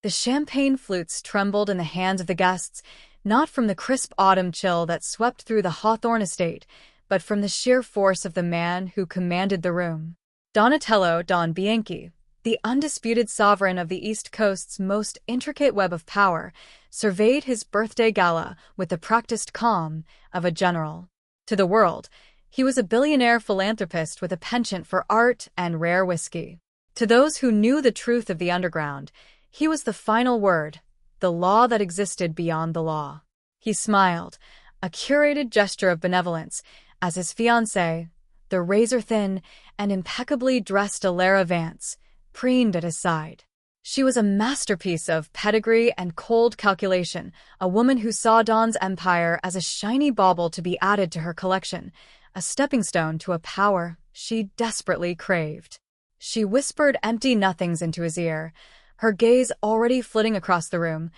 The champagne flutes trembled in the hands of the guests, not from the crisp autumn chill that swept through the Hawthorne estate, but from the sheer force of the man who commanded the room. Donatello Don Bianchi, the undisputed sovereign of the East Coast's most intricate web of power, surveyed his birthday gala with the practiced calm of a general. To the world, he was a billionaire philanthropist with a penchant for art and rare whiskey. To those who knew the truth of the underground, he was the final word, the law that existed beyond the law. He smiled, a curated gesture of benevolence, as his fiancée, the razor-thin and impeccably dressed Alara Vance, preened at his side. She was a masterpiece of pedigree and cold calculation, a woman who saw Dawn's empire as a shiny bauble to be added to her collection, a stepping stone to a power she desperately craved. She whispered empty nothings into his ear, her gaze already flitting across the room,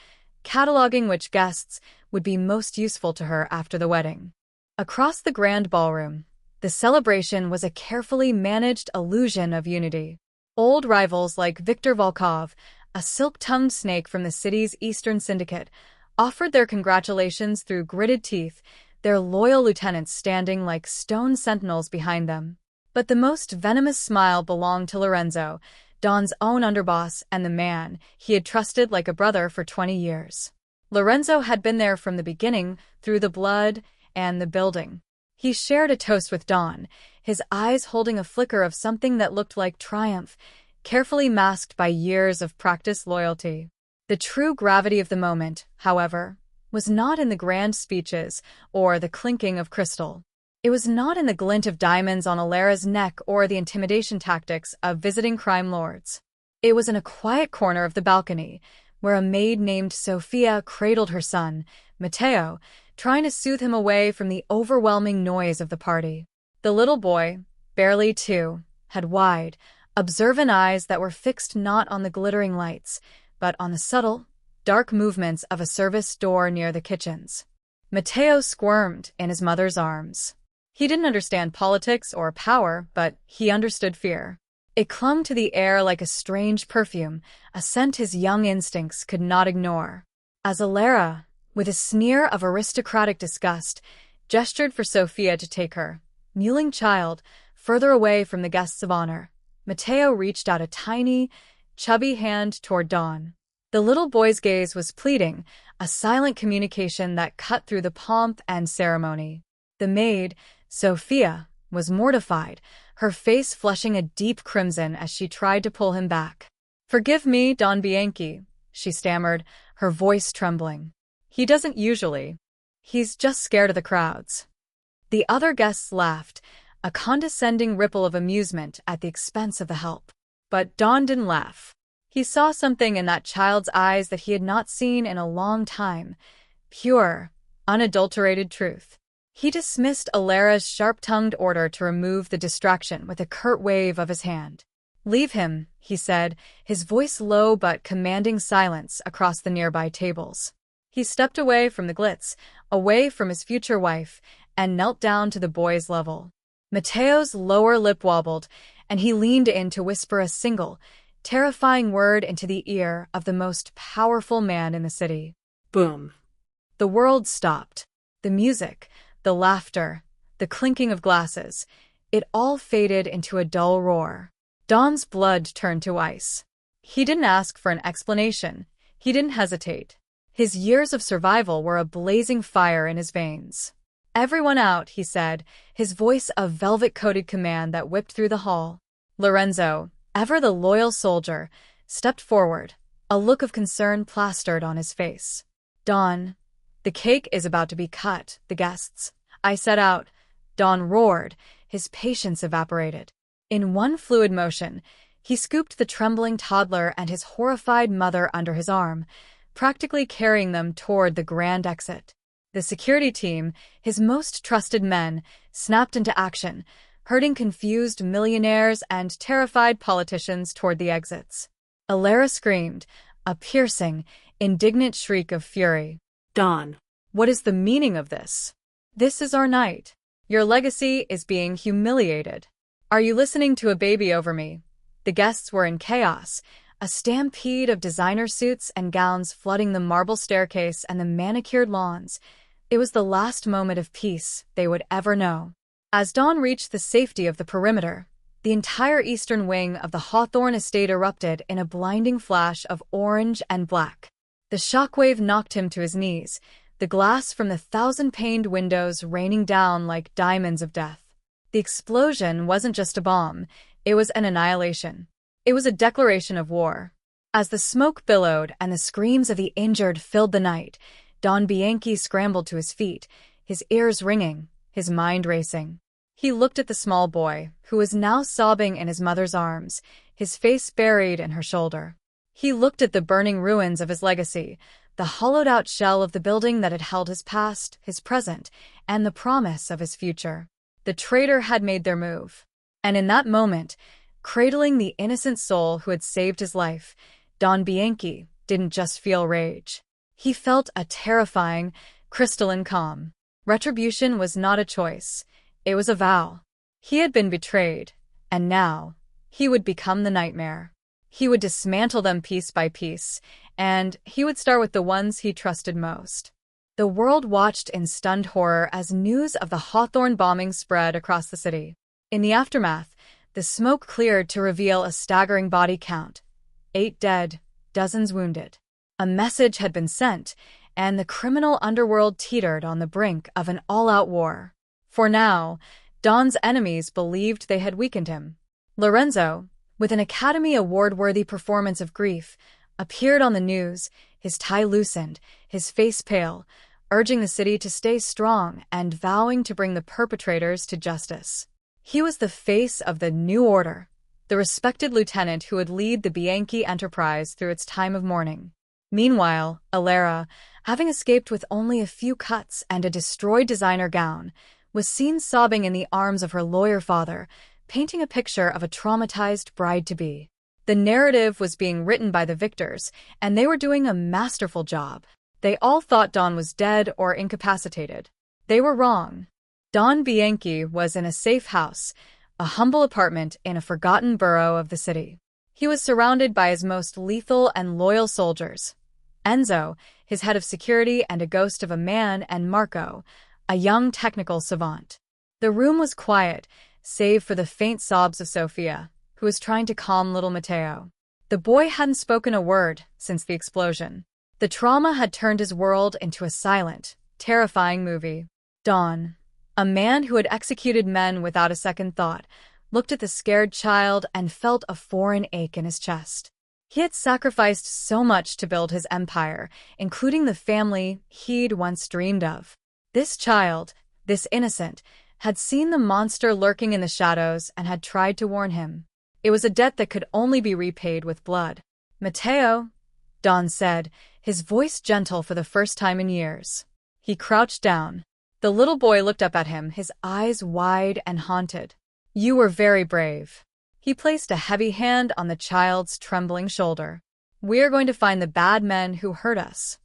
cataloging which guests would be most useful to her after the wedding. Across the grand ballroom, the celebration was a carefully managed illusion of unity. Old rivals like Viktor Volkov, a silk-tongued snake from the city's Eastern Syndicate, offered their congratulations through gritted teeth, their loyal lieutenants standing like stone sentinels behind them. But the most venomous smile belonged to Lorenzo, Don's own underboss and the man he had trusted like a brother for 20 years. Lorenzo had been there from the beginning, through the blood and the building. He shared a toast with Don, his eyes holding a flicker of something that looked like triumph, carefully masked by years of practiced loyalty. The true gravity of the moment, however, was not in the grand speeches or the clinking of crystal. It was not in the glint of diamonds on Alara's neck or the intimidation tactics of visiting crime lords. It was in a quiet corner of the balcony, where a maid named Sophia cradled her son, Matteo, trying to soothe him away from the overwhelming noise of the party. The little boy, barely 2, had wide, observant eyes that were fixed not on the glittering lights, but on the subtle, dark movements of a service door near the kitchens. Matteo squirmed in his mother's arms. He didn't understand politics or power, but he understood fear. It clung to the air like a strange perfume, a scent his young instincts could not ignore. As Alara, with a sneer of aristocratic disgust, gestured for Sophia to take her kneeling child further away from the guests of honor, Matteo reached out a tiny, chubby hand toward Dawn. The little boy's gaze was pleading, a silent communication that cut through the pomp and ceremony. The maid, Sophia, was mortified, her face flushing a deep crimson as she tried to pull him back. "Forgive me, Don Bianchi," she stammered, her voice trembling. "He doesn't usually. He's just scared of the crowds." The other guests laughed, a condescending ripple of amusement at the expense of the help. But Don didn't laugh. He saw something in that child's eyes that he had not seen in a long time, pure, unadulterated truth. He dismissed Alara's sharp-tongued order to remove the distraction with a curt wave of his hand. "Leave him," he said, his voice low but commanding silence across the nearby tables. He stepped away from the glitz, away from his future wife, and knelt down to the boy's level. Matteo's lower lip wobbled, and he leaned in to whisper a single, terrifying word into the ear of the most powerful man in the city. Boom. The world stopped. The music, the laughter, the clinking of glasses, it all faded into a dull roar. Don's blood turned to ice. He didn't ask for an explanation. He didn't hesitate. His years of survival were a blazing fire in his veins. "Everyone out," he said, his voice a velvet-coated command that whipped through the hall. Lorenzo, ever the loyal soldier, stepped forward, a look of concern plastered on his face. "Don, the cake is about to be cut, the guests." "I set out," Don roared, his patience evaporated. In one fluid motion, he scooped the trembling toddler and his horrified mother under his arm, practically carrying them toward the grand exit. The security team, his most trusted men, snapped into action, herding confused millionaires and terrified politicians toward the exits. Alara screamed, a piercing, indignant shriek of fury. "Don, "What is the meaning of this? This is our night. Your legacy is being humiliated. Are you listening to a baby over me?" The guests were in chaos, A stampede of designer suits and gowns flooding the marble staircase and the manicured lawns. It was the last moment of peace they would ever know. As dawn reached the safety of the perimeter, the entire eastern wing of the Hawthorne estate erupted in a blinding flash of orange and black. The shockwave knocked him to his knees, the glass from the thousand-paned windows raining down like diamonds of death. The explosion wasn't just a bomb, it was an annihilation. It was a declaration of war. As the smoke billowed and the screams of the injured filled the night, Don Bianchi scrambled to his feet, his ears ringing, his mind racing. He looked at the small boy, who was now sobbing in his mother's arms, his face buried in her shoulder. He looked at the burning ruins of his legacy, the hollowed-out shell of the building that had held his past, his present, and the promise of his future. The traitor had made their move. And in that moment, cradling the innocent soul who had saved his life, Don Bianchi didn't just feel rage. He felt a terrifying, crystalline calm. Retribution was not a choice. It was a vow. He had been betrayed, and now he would become the nightmare. He would dismantle them piece by piece, and he would start with the ones he trusted most. The world watched in stunned horror as news of the Hawthorne bombing spread across the city. In the aftermath, the smoke cleared to reveal a staggering body count. 8 dead, dozens wounded. A message had been sent, and the criminal underworld teetered on the brink of an all-out war. For now, Don's enemies believed they had weakened him. Lorenzo, with an Academy Award-worthy performance of grief, appeared on the news, his tie loosened, his face pale, urging the city to stay strong and vowing to bring the perpetrators to justice. He was the face of the new order, the respected lieutenant who would lead the Bianchi enterprise through its time of mourning. Meanwhile, Alara, having escaped with only a few cuts and a destroyed designer gown, was seen sobbing in the arms of her lawyer father, painting a picture of a traumatized bride-to-be. The narrative was being written by the victors, and they were doing a masterful job. They all thought Don was dead or incapacitated. They were wrong. Don Bianchi was in a safe house, a humble apartment in a forgotten borough of the city. He was surrounded by his most lethal and loyal soldiers. Enzo, his head of security and a ghost of a man, and Marco, a young technical savant. The room was quiet, save for the faint sobs of Sofia, who was trying to calm little Matteo. The boy hadn't spoken a word since the explosion. The trauma had turned his world into a silent, terrifying movie. Don, a man who had executed men without a second thought, looked at the scared child and felt a foreign ache in his chest. He had sacrificed so much to build his empire, including the family he'd once dreamed of. This child, this innocent, had seen the monster lurking in the shadows and had tried to warn him. It was a debt that could only be repaid with blood. "Matteo," Don said, his voice gentle for the first time in years. He crouched down. The little boy looked up at him, his eyes wide and haunted. "You were very brave." He placed a heavy hand on the child's trembling shoulder. "We're going to find the bad men who hurt us."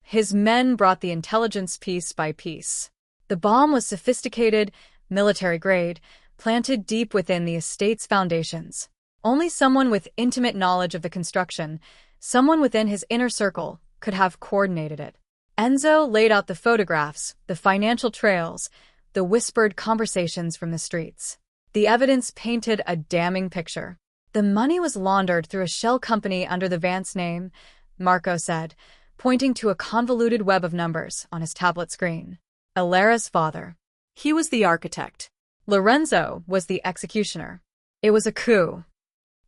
His men brought the intelligence piece by piece. The bomb was sophisticated, military-grade, planted deep within the estate's foundations. Only someone with intimate knowledge of the construction, someone within his inner circle, could have coordinated it. Enzo laid out the photographs, the financial trails, the whispered conversations from the streets. The evidence painted a damning picture. The money was laundered through a shell company under the Vance name, Marco said, pointing to a convoluted web of numbers on his tablet screen. Alara's father. He was the architect. Lorenzo was the executioner. It was a coup.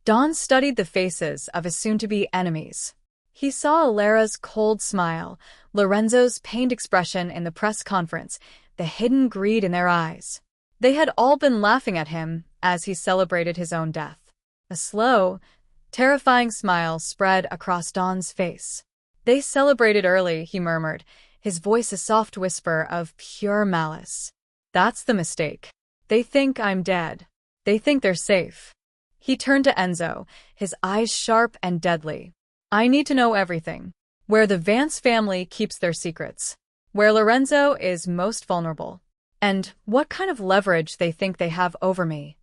Don studied the faces of his soon-to-be enemies. He saw Alara's cold smile, Lorenzo's pained expression in the press conference, the hidden greed in their eyes. They had all been laughing at him as he celebrated his own death. A slow, terrifying smile spread across Don's face. "They celebrated early," he murmured, his voice a soft whisper of pure malice. "That's the mistake. They think I'm dead. They think they're safe." He turned to Enzo, his eyes sharp and deadly. "I need to know everything. Where the Vance family keeps their secrets. Where Lorenzo is most vulnerable. And what kind of leverage they think they have over me."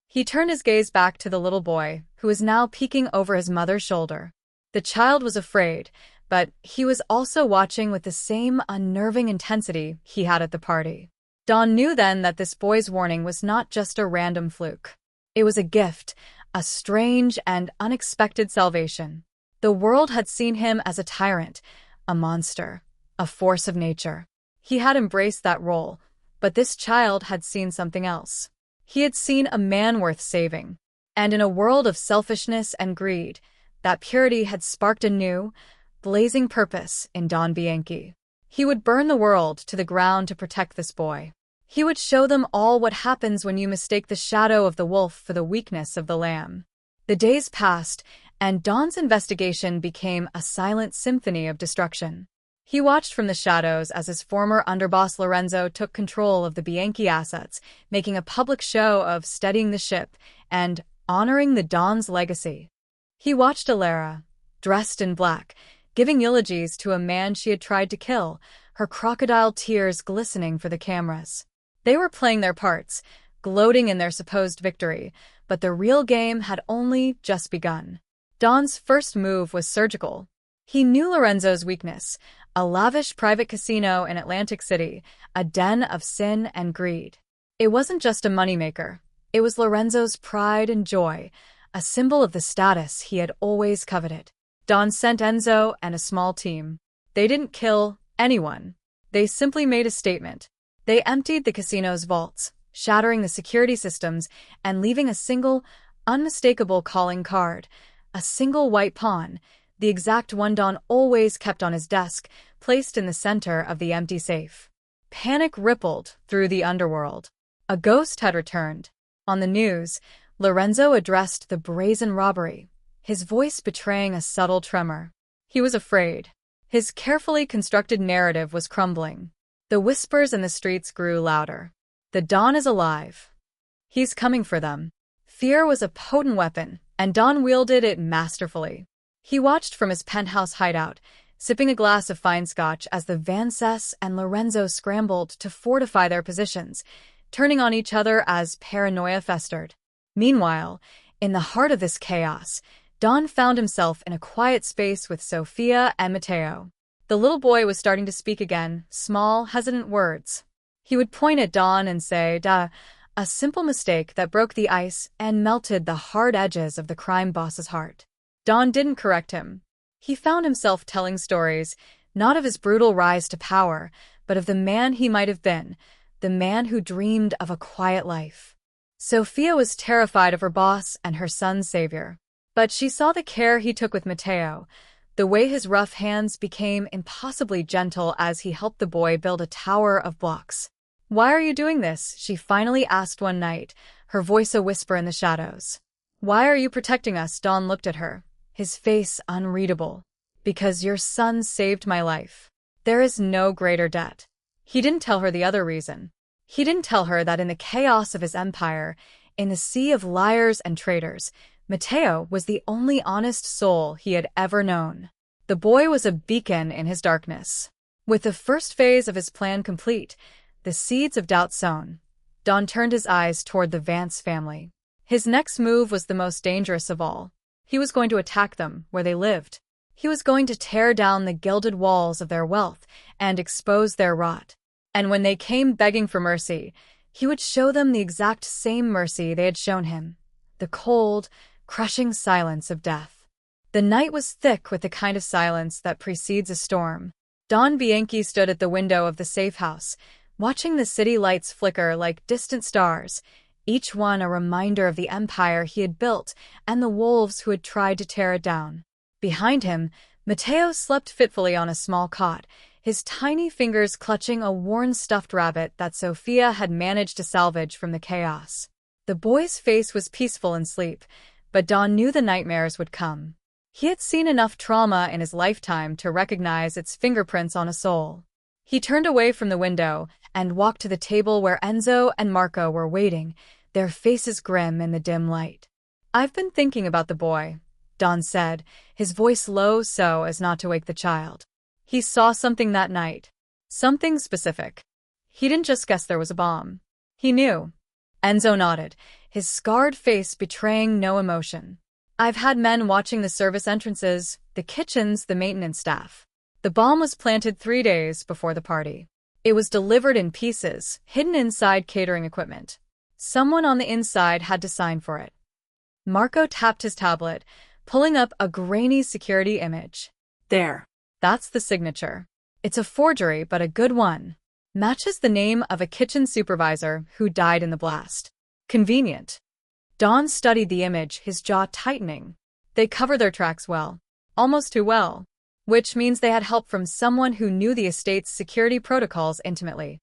He turned his gaze back to the little boy, who was now peeking over his mother's shoulder. The child was afraid, but he was also watching with the same unnerving intensity he had at the party. Dawn knew then that this boy's warning was not just a random fluke. It was a gift, a strange and unexpected salvation. The world had seen him as a tyrant, a monster, a force of nature. He had embraced that role, but this child had seen something else. He had seen a man worth saving. And in a world of selfishness and greed, that purity had sparked a new, blazing purpose in Don Bianchi. He would burn the world to the ground to protect this boy. He would show them all what happens when you mistake the shadow of the wolf for the weakness of the lamb. The days passed, and Don's investigation became a silent symphony of destruction. He watched from the shadows as his former underboss Lorenzo took control of the Bianchi assets, making a public show of steadying the ship and honoring the Don's legacy. He watched Alara, dressed in black, giving eulogies to a man she had tried to kill, her crocodile tears glistening for the cameras. They were playing their parts, gloating in their supposed victory, but the real game had only just begun. Don's first move was surgical. He knew Lorenzo's weakness, a lavish private casino in Atlantic City, a den of sin and greed. It wasn't just a moneymaker. It was Lorenzo's pride and joy, a symbol of the status he had always coveted. Don sent Enzo and a small team. They didn't kill anyone. They simply made a statement. They emptied the casino's vaults, shattering the security systems and leaving a single, unmistakable calling card, a single white pawn, the exact one Don always kept on his desk, placed in the center of the empty safe. Panic rippled through the underworld. A ghost had returned. On the news, Lorenzo addressed the brazen robbery, his voice betraying a subtle tremor. He was afraid. His carefully constructed narrative was crumbling. The whispers in the streets grew louder. The Don is alive. He's coming for them. Fear was a potent weapon, and Don wielded it masterfully. He watched from his penthouse hideout, sipping a glass of fine scotch as the Vances and Lorenzo scrambled to fortify their positions, turning on each other as paranoia festered. Meanwhile, in the heart of this chaos, Don found himself in a quiet space with Sofia and Matteo. The little boy was starting to speak again, small, hesitant words. He would point at Don and say, "Duh," a simple mistake that broke the ice and melted the hard edges of the crime boss's heart. Don didn't correct him. He found himself telling stories, not of his brutal rise to power, but of the man he might have been, the man who dreamed of a quiet life. Sofia was terrified of her boss and her son's savior. But she saw the care he took with Matteo, the way his rough hands became impossibly gentle as he helped the boy build a tower of blocks. "Why are you doing this?" she finally asked one night, her voice a whisper in the shadows. "Why are you protecting us?" Don looked at her, his face unreadable. "Because your son saved my life. There is no greater debt." He didn't tell her the other reason. He didn't tell her that in the chaos of his empire, in the sea of liars and traitors, Matteo was the only honest soul he had ever known. The boy was a beacon in his darkness. With the first phase of his plan complete, the seeds of doubt sown, Don turned his eyes toward the Vance family. His next move was the most dangerous of all. He was going to attack them where they lived. He was going to tear down the gilded walls of their wealth and expose their rot. And when they came begging for mercy, he would show them the exact same mercy they had shown him, the cold, crushing silence of death. The night was thick with the kind of silence that precedes a storm. Don Bianchi stood at the window of the safe house, watching the city lights flicker like distant stars, each one a reminder of the empire he had built and the wolves who had tried to tear it down. Behind him, Matteo slept fitfully on a small cot, his tiny fingers clutching a worn stuffed rabbit that Sofia had managed to salvage from the chaos. The boy's face was peaceful in sleep, but Don knew the nightmares would come. He had seen enough trauma in his lifetime to recognize its fingerprints on a soul. He turned away from the window and walked to the table where Enzo and Marco were waiting, their faces grim in the dim light. "I've been thinking about the boy," Don said, his voice low so as not to wake the child. He saw something that night. Something specific. He didn't just guess there was a bomb. He knew. Enzo nodded, his scarred face betraying no emotion. I've had men watching the service entrances, the kitchens, the maintenance staff. The bomb was planted 3 days before the party. It was delivered in pieces, hidden inside catering equipment. Someone on the inside had to sign for it. Marco tapped his tablet, pulling up a grainy security image. There. That's the signature. It's a forgery, but a good one. Matches the name of a kitchen supervisor who died in the blast. Convenient. Don studied the image, his jaw tightening. They cover their tracks well. Almost too well. Which means they had help from someone who knew the estate's security protocols intimately.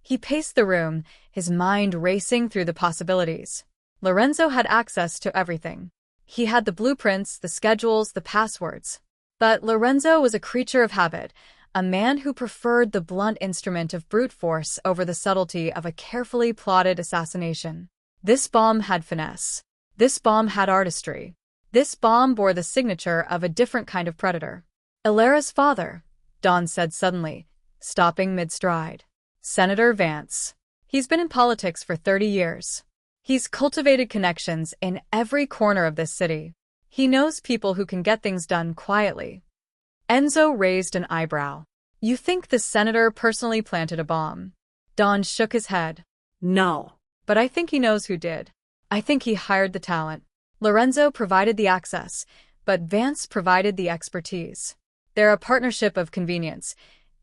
He paced the room, his mind racing through the possibilities. Lorenzo had access to everything. He had the blueprints, the schedules, the passwords. But Lorenzo was a creature of habit, a man who preferred the blunt instrument of brute force over the subtlety of a carefully plotted assassination. This bomb had finesse. This bomb had artistry. This bomb bore the signature of a different kind of predator. Ilara's father, Don said suddenly, stopping mid-stride. Senator Vance. He's been in politics for 30 years. He's cultivated connections in every corner of this city. He knows people who can get things done quietly. Enzo raised an eyebrow. You think the senator personally planted a bomb? Don shook his head. No. But I think he knows who did. I think he hired the talent. Lorenzo provided the access, but Vance provided the expertise. They're a partnership of convenience,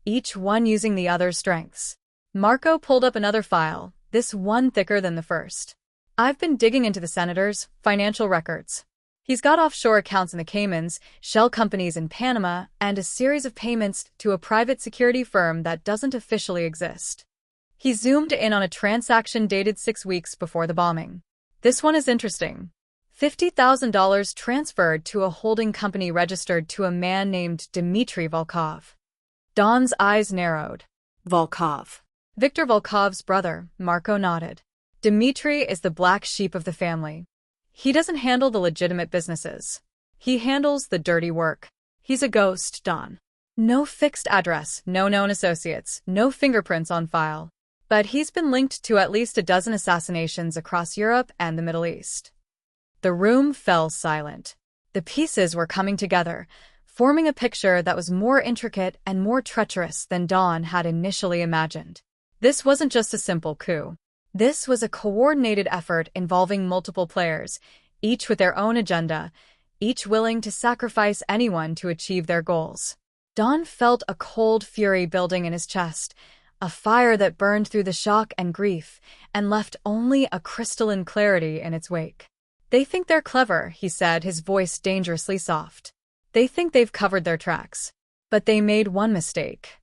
each one using the other's strengths. Marco pulled up another file, this one thicker than the first. I've been digging into the senator's financial records. He's got offshore accounts in the Caymans, shell companies in Panama, and a series of payments to a private security firm that doesn't officially exist. He zoomed in on a transaction dated 6 weeks before the bombing. This one is interesting. $50,000 transferred to a holding company registered to a man named Dmitry Volkov. Don's eyes narrowed. Volkov. Viktor Volkov's brother, Marco nodded. Dmitry is the black sheep of the family. He doesn't handle the legitimate businesses. He handles the dirty work. He's a ghost, Don. No fixed address, no known associates, no fingerprints on file. But he's been linked to at least a dozen assassinations across Europe and the Middle East. The room fell silent. The pieces were coming together, forming a picture that was more intricate and more treacherous than Don had initially imagined. This wasn't just a simple coup. This was a coordinated effort involving multiple players, each with their own agenda, each willing to sacrifice anyone to achieve their goals. Don felt a cold fury building in his chest, a fire that burned through the shock and grief and left only a crystalline clarity in its wake. They think they're clever, he said, his voice dangerously soft. They think they've covered their tracks. But they made one mistake.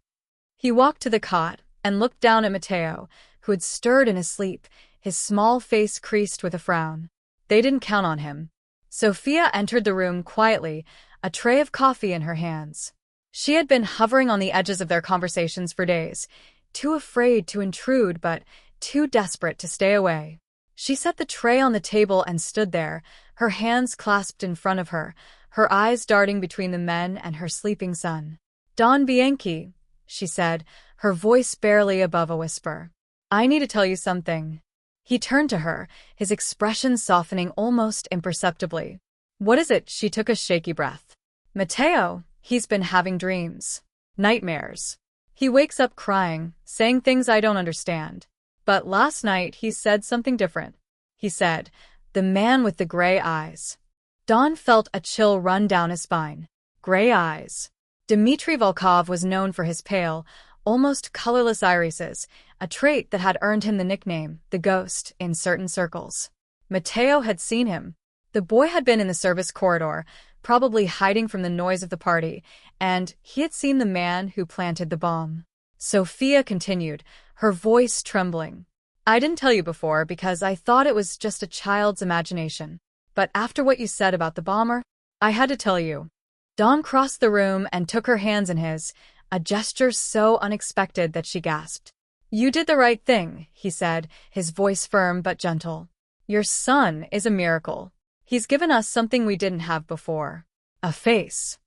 He walked to the cot and looked down at Matteo, who had stirred in his sleep, his small face creased with a frown. They didn't count on him. Sophia entered the room quietly, a tray of coffee in her hands. She had been hovering on the edges of their conversations for days, too afraid to intrude but too desperate to stay away. She set the tray on the table and stood there, her hands clasped in front of her, her eyes darting between the men and her sleeping son. Don Bianchi, she said, her voice barely above a whisper. I need to tell you something. He turned to her, his expression softening almost imperceptibly. What is it? She took a shaky breath. Matteo, he's been having dreams. Nightmares. He wakes up crying, saying things I don't understand. But last night he said something different. He said, the man with the gray eyes. Don felt a chill run down his spine. Gray eyes. Dmitry Volkov was known for his pale, almost colorless irises, a trait that had earned him the nickname, the Ghost, in certain circles. Matteo had seen him. The boy had been in the service corridor, probably hiding from the noise of the party, and he had seen the man who planted the bomb. Sophia continued, her voice trembling. I didn't tell you before because I thought it was just a child's imagination. But after what you said about the bomber, I had to tell you. Don crossed the room and took her hands in his, a gesture so unexpected that she gasped. You did the right thing, he said, his voice firm but gentle. Your son is a miracle. He's given us something we didn't have before. A face.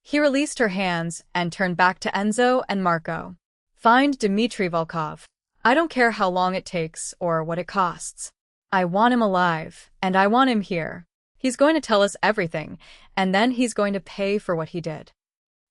He released her hands and turned back to Enzo and Marco. Find Dmitry Volkov. I don't care how long it takes or what it costs. I want him alive, and I want him here. He's going to tell us everything, and then he's going to pay for what he did."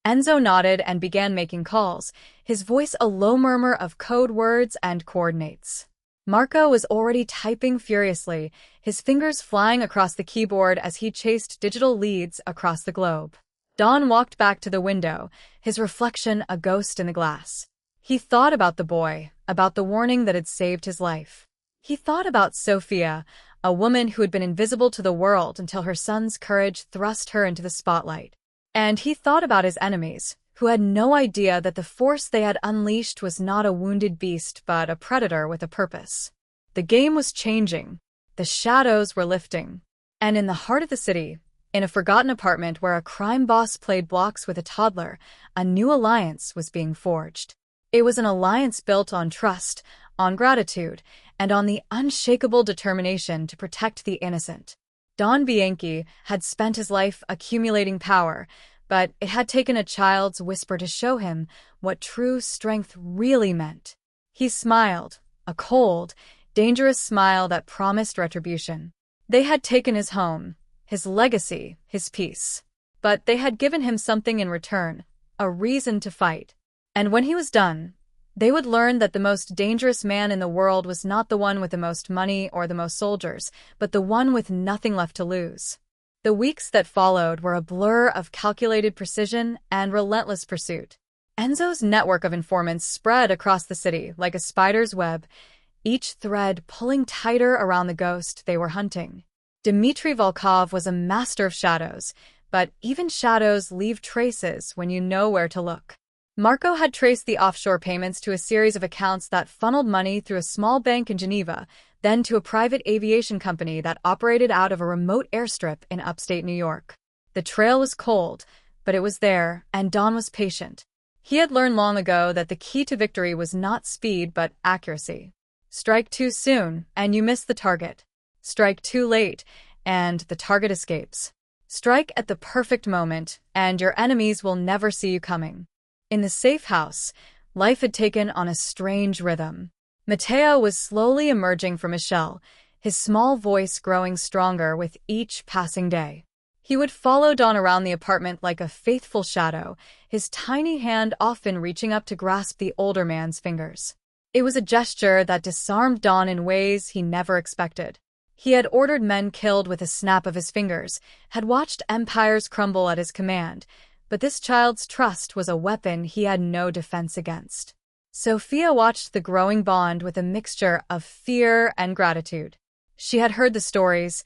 Enzo nodded and began making calls, his voice a low murmur of code words and coordinates. Marco was already typing furiously, his fingers flying across the keyboard as he chased digital leads across the globe. Don walked back to the window, his reflection a ghost in the glass. He thought about the boy, about the warning that had saved his life. He thought about Sophia, a woman who had been invisible to the world until her son's courage thrust her into the spotlight. And he thought about his enemies, who had no idea that the force they had unleashed was not a wounded beast but a predator with a purpose. The game was changing. The shadows were lifting. And in the heart of the city, in a forgotten apartment where a crime boss played blocks with a toddler, a new alliance was being forged. It was an alliance built on trust, on gratitude, and on the unshakable determination to protect the innocent. Don Bianchi had spent his life accumulating power, but it had taken a child's whisper to show him what true strength really meant. He smiled, a cold, dangerous smile that promised retribution. They had taken his home, his legacy, his peace. But they had given him something in return, a reason to fight. And when he was done, they would learn that the most dangerous man in the world was not the one with the most money or the most soldiers, but the one with nothing left to lose. The weeks that followed were a blur of calculated precision and relentless pursuit. Enzo's network of informants spread across the city like a spider's web, each thread pulling tighter around the ghost they were hunting. Dmitry Volkov was a master of shadows, but even shadows leave traces when you know where to look. Marco had traced the offshore payments to a series of accounts that funneled money through a small bank in Geneva, then to a private aviation company that operated out of a remote airstrip in upstate New York. The trail was cold, but it was there, and Don was patient. He had learned long ago that the key to victory was not speed but accuracy. Strike too soon, and you miss the target. Strike too late, and the target escapes. Strike at the perfect moment, and your enemies will never see you coming. In the safe house, life had taken on a strange rhythm. Matteo was slowly emerging from his shell, his small voice growing stronger with each passing day. He would follow Don around the apartment like a faithful shadow, his tiny hand often reaching up to grasp the older man's fingers. It was a gesture that disarmed Don in ways he never expected. He had ordered men killed with a snap of his fingers, had watched empires crumble at his command, but this child's trust was a weapon he had no defense against. Sophia watched the growing bond with a mixture of fear and gratitude. She had heard the stories,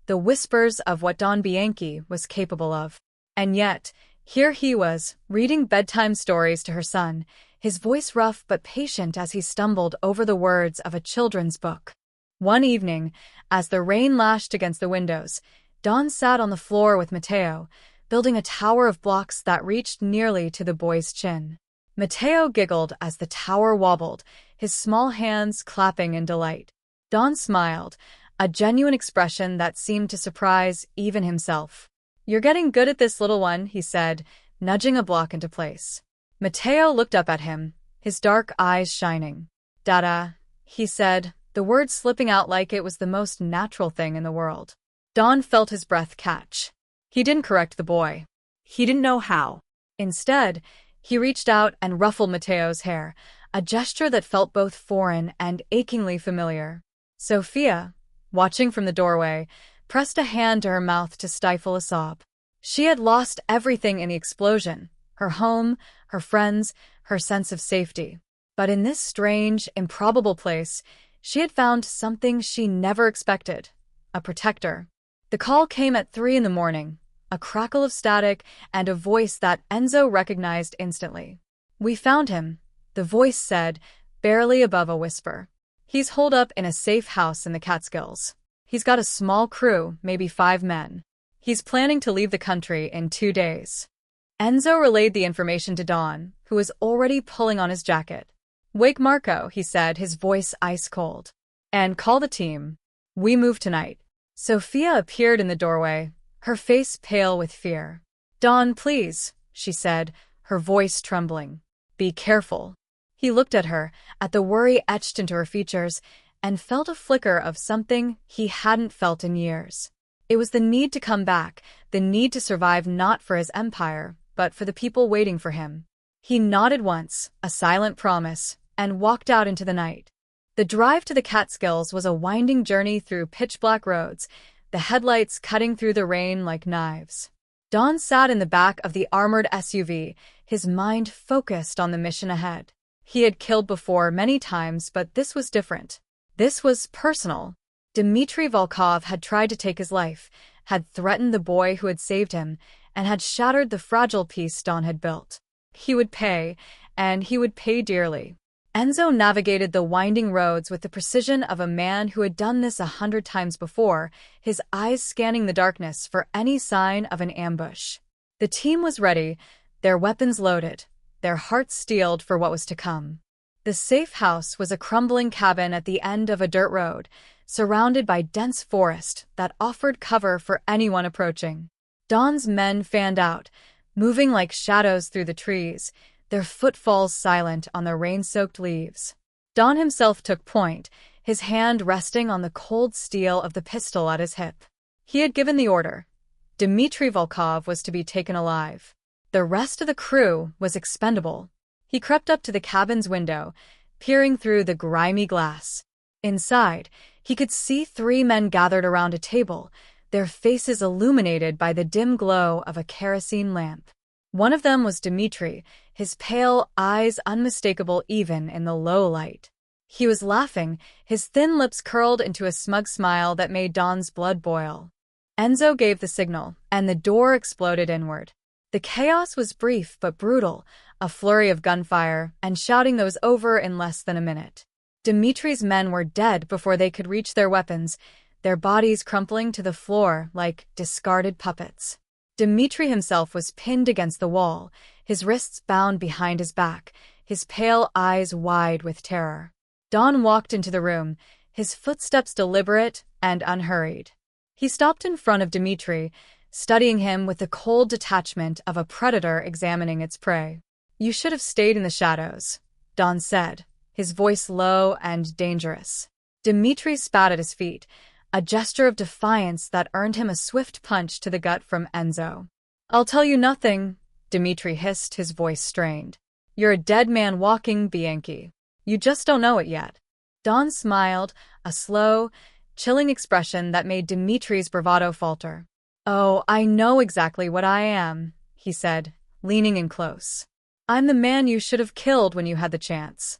the whispers of what Don Bianchi was capable of. And yet, here he was, reading bedtime stories to her son, his voice rough but patient as he stumbled over the words of a children's book. One evening, as the rain lashed against the windows, Don sat on the floor with Matteo, building a tower of blocks that reached nearly to the boy's chin. Matteo giggled as the tower wobbled, his small hands clapping in delight. Don smiled, a genuine expression that seemed to surprise even himself. "You're getting good at this, little one," he said, nudging a block into place. Matteo looked up at him, his dark eyes shining. "Dada," he said, the words slipping out like it was the most natural thing in the world. Don felt his breath catch. He didn't correct the boy. He didn't know how. Instead, he reached out and ruffled Matteo's hair, a gesture that felt both foreign and achingly familiar. Sophia, watching from the doorway, pressed a hand to her mouth to stifle a sob. She had lost everything in the explosion, her home, her friends, her sense of safety. But in this strange, improbable place, she had found something she never expected, a protector. The call came at 3 a.m, a crackle of static and a voice that Enzo recognized instantly. "We found him," the voice said, barely above a whisper. "He's holed up in a safe house in the Catskills. He's got a small crew, maybe 5 men. He's planning to leave the country in 2 days." Enzo relayed the information to Don, who was already pulling on his jacket. "Wake Marco," he said, his voice ice-cold. "And call the team. We move tonight." Sophia appeared in the doorway, her face pale with fear. "Don, please," she said, her voice trembling. "Be careful." He looked at her, at the worry etched into her features, and felt a flicker of something he hadn't felt in years. It was the need to come back, the need to survive not for his empire, but for the people waiting for him. He nodded once, a silent promise, and walked out into the night. The drive to the Catskills was a winding journey through pitch-black roads, the headlights cutting through the rain like knives. Don sat in the back of the armored SUV, his mind focused on the mission ahead. He had killed before many times, but this was different. This was personal. Dmitry Volkov had tried to take his life, had threatened the boy who had saved him, and had shattered the fragile peace Don had built. He would pay, and he would pay dearly. Enzo navigated the winding roads with the precision of a man who had done this 100 times before, his eyes scanning the darkness for any sign of an ambush. The team was ready, their weapons loaded, their hearts steeled for what was to come. The safe house was a crumbling cabin at the end of a dirt road, surrounded by dense forest that offered cover for anyone approaching. Don's men fanned out, moving like shadows through the trees, their footfalls silent on the rain-soaked leaves. Don himself took point, his hand resting on the cold steel of the pistol at his hip. He had given the order. Dmitry Volkov was to be taken alive. The rest of the crew was expendable. He crept up to the cabin's window, peering through the grimy glass. Inside, he could see 3 men gathered around a table, their faces illuminated by the dim glow of a kerosene lamp. One of them was Dmitry, his pale eyes unmistakable even in the low light. He was laughing, his thin lips curled into a smug smile that made Don's blood boil. Enzo gave the signal, and the door exploded inward. The chaos was brief but brutal, a flurry of gunfire and shouting that was over in less than a minute. Dmitry's men were dead before they could reach their weapons, their bodies crumpling to the floor like discarded puppets. Dmitry himself was pinned against the wall, his wrists bound behind his back, his pale eyes wide with terror. Don walked into the room, his footsteps deliberate and unhurried. He stopped in front of Dmitry, studying him with the cold detachment of a predator examining its prey. "You should have stayed in the shadows," Don said, his voice low and dangerous. Dmitry spat at his feet, a gesture of defiance that earned him a swift punch to the gut from Enzo. "I'll tell you nothing," Dmitry hissed, his voice strained. "You're a dead man walking, Bianchi. You just don't know it yet." Don smiled, a slow, chilling expression that made Dmitry's bravado falter. "Oh, I know exactly what I am," he said, leaning in close. "I'm the man you should have killed when you had the chance."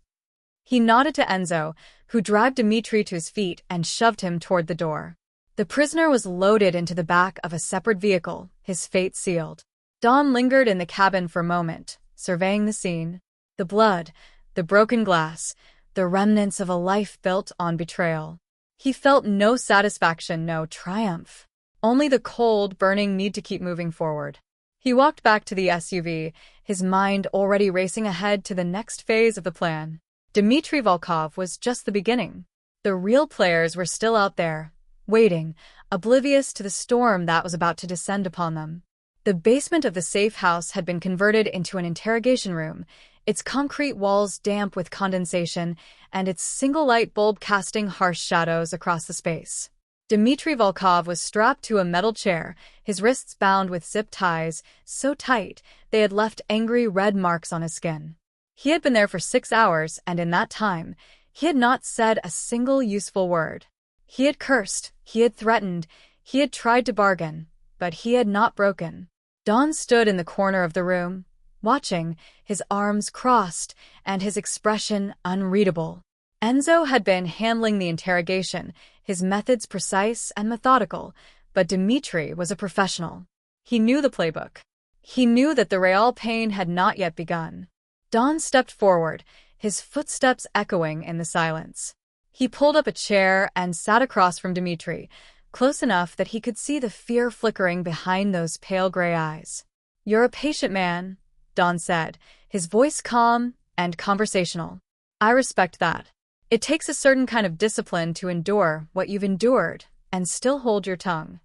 He nodded to Enzo, who dragged Dmitry to his feet and shoved him toward the door. The prisoner was loaded into the back of a separate vehicle, his fate sealed. Don lingered in the cabin for a moment, surveying the scene. The blood, the broken glass, the remnants of a life built on betrayal. He felt no satisfaction, no triumph. Only the cold, burning need to keep moving forward. He walked back to the SUV, his mind already racing ahead to the next phase of the plan. Dmitry Volkov was just the beginning. The real players were still out there, waiting, oblivious to the storm that was about to descend upon them. The basement of the safe house had been converted into an interrogation room, its concrete walls damp with condensation, and its single light bulb casting harsh shadows across the space. Dmitry Volkov was strapped to a metal chair, his wrists bound with zip ties, so tight they had left angry red marks on his skin. He had been there for 6 hours, and in that time, he had not said a single useful word. He had cursed, he had threatened, he had tried to bargain, but he had not broken. Don stood in the corner of the room, watching, his arms crossed, and his expression unreadable. Enzo had been handling the interrogation, his methods precise and methodical, but Dmitry was a professional. He knew the playbook. He knew that the real pain had not yet begun. Don stepped forward, his footsteps echoing in the silence. He pulled up a chair and sat across from Dmitry, close enough that he could see the fear flickering behind those pale gray eyes. "You're a patient man," Don said, his voice calm and conversational. "I respect that. It takes a certain kind of discipline to endure what you've endured and still hold your tongue."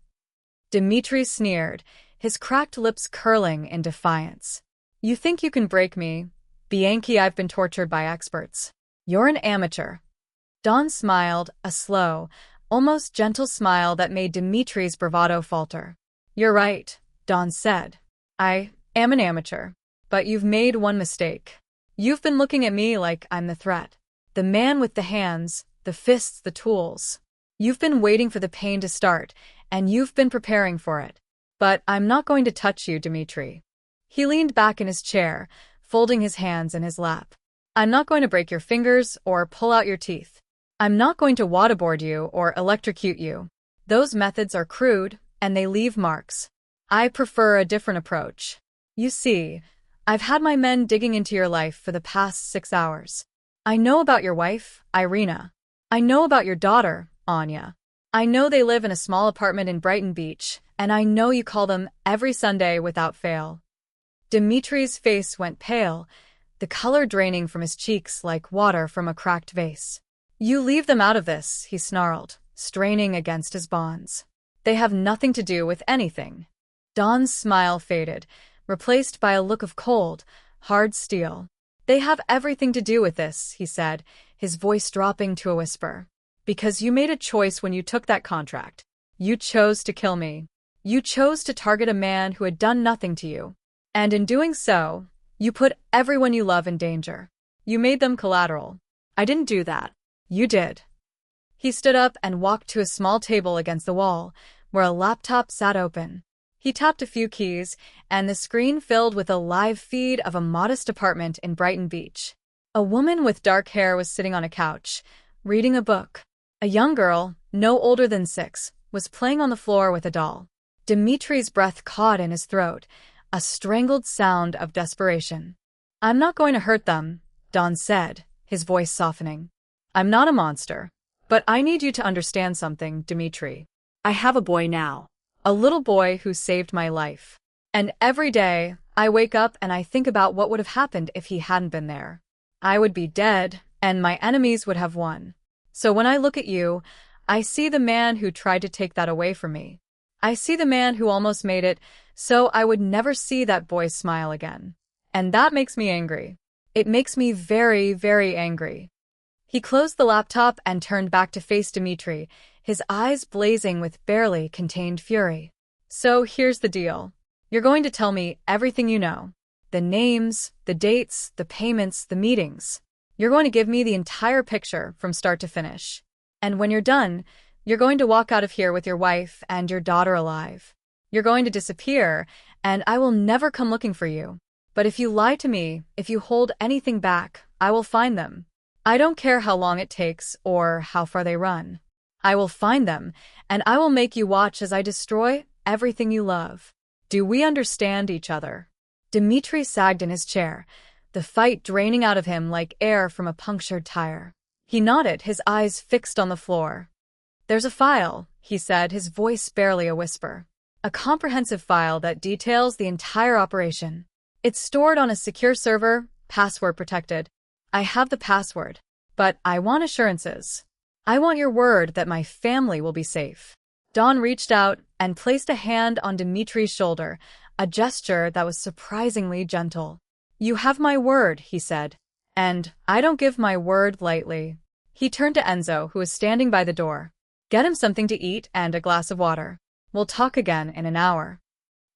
Dmitry sneered, his cracked lips curling in defiance. "You think you can break me? Bianchi, I've been tortured by experts. You're an amateur." Dawn smiled, a slow, almost gentle smile that made Dimitri's bravado falter. You're right, Dawn said. I am an amateur. But you've made one mistake. You've been looking at me like I'm the threat. The man with the hands, the fists, the tools. You've been waiting for the pain to start, and you've been preparing for it. But I'm not going to touch you, Dimitri. He leaned back in his chair, folding his hands in his lap. I'm not going to break your fingers or pull out your teeth. I'm not going to waterboard you or electrocute you. Those methods are crude, and they leave marks. I prefer a different approach. You see, I've had my men digging into your life for the past 6 hours. I know about your wife, Irina. I know about your daughter, Anya. I know they live in a small apartment in Brighton Beach, and I know you call them every Sunday without fail. Dimitri's face went pale, the color draining from his cheeks like water from a cracked vase. You leave them out of this, he snarled, straining against his bonds. They have nothing to do with anything. Dawn's smile faded, replaced by a look of cold, hard steel. They have everything to do with this, he said, his voice dropping to a whisper. Because you made a choice when you took that contract. You chose to kill me. You chose to target a man who had done nothing to you. And in doing so, you put everyone you love in danger. You made them collateral. I didn't do that. You did. He stood up and walked to a small table against the wall, where a laptop sat open. He tapped a few keys, and the screen filled with a live feed of a modest apartment in Brighton Beach. A woman with dark hair was sitting on a couch, reading a book. A young girl, no older than 6, was playing on the floor with a doll. Dimitri's breath caught in his throat, a strangled sound of desperation. I'm not going to hurt them, Dawn said, his voice softening. I'm not a monster. But I need you to understand something, Dimitri. I have a boy now. A little boy who saved my life. And every day, I wake up and I think about what would have happened if he hadn't been there. I would be dead, and my enemies would have won. So when I look at you, I see the man who tried to take that away from me. I see the man who almost made it, so I would never see that boy's smile again. And that makes me angry. It makes me very, very angry. He closed the laptop and turned back to face Dimitri, his eyes blazing with barely contained fury. So here's the deal. You're going to tell me everything you know. The names, the dates, the payments, the meetings. You're going to give me the entire picture from start to finish. And when you're done, you're going to walk out of here with your wife and your daughter alive. You're going to disappear, and I will never come looking for you. But if you lie to me, if you hold anything back, I will find them. I don't care how long it takes or how far they run. I will find them, and I will make you watch as I destroy everything you love. Do we understand each other? Dimitri sagged in his chair, the fight draining out of him like air from a punctured tire. He nodded, his eyes fixed on the floor. There's a file, he said, his voice barely a whisper. A comprehensive file that details the entire operation. It's stored on a secure server, password protected. I have the password, but I want assurances. I want your word that my family will be safe. Dawn reached out and placed a hand on Dimitri's shoulder, a gesture that was surprisingly gentle. You have my word, he said, and I don't give my word lightly. He turned to Enzo, who was standing by the door. Get him something to eat and a glass of water. We'll talk again in an hour.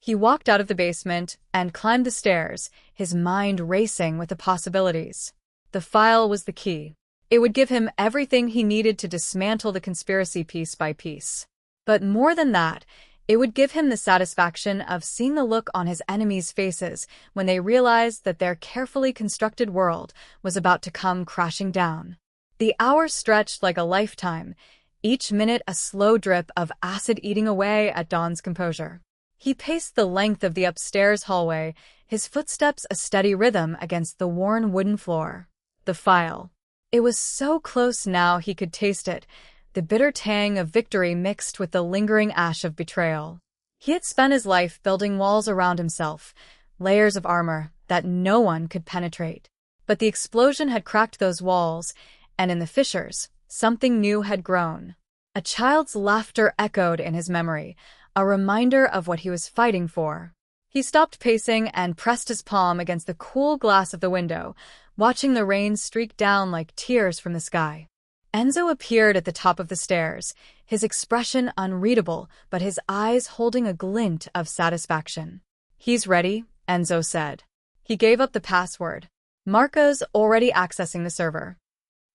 He walked out of the basement and climbed the stairs, his mind racing with the possibilities. The file was the key. It would give him everything he needed to dismantle the conspiracy piece by piece. But more than that, it would give him the satisfaction of seeing the look on his enemies' faces when they realized that their carefully constructed world was about to come crashing down. The hours stretched like a lifetime, each minute a slow drip of acid eating away at Dawn's composure. He paced the length of the upstairs hallway, his footsteps a steady rhythm against the worn wooden floor. The file. It was so close now he could taste it, the bitter tang of victory mixed with the lingering ash of betrayal. He had spent his life building walls around himself, layers of armor that no one could penetrate. But the explosion had cracked those walls, and in the fissures, something new had grown. A child's laughter echoed in his memory, a reminder of what he was fighting for. He stopped pacing and pressed his palm against the cool glass of the window, watching the rain streak down like tears from the sky. Enzo appeared at the top of the stairs, his expression unreadable, but his eyes holding a glint of satisfaction. "He's ready," Enzo said. He gave up the password. "Marco's already accessing the server."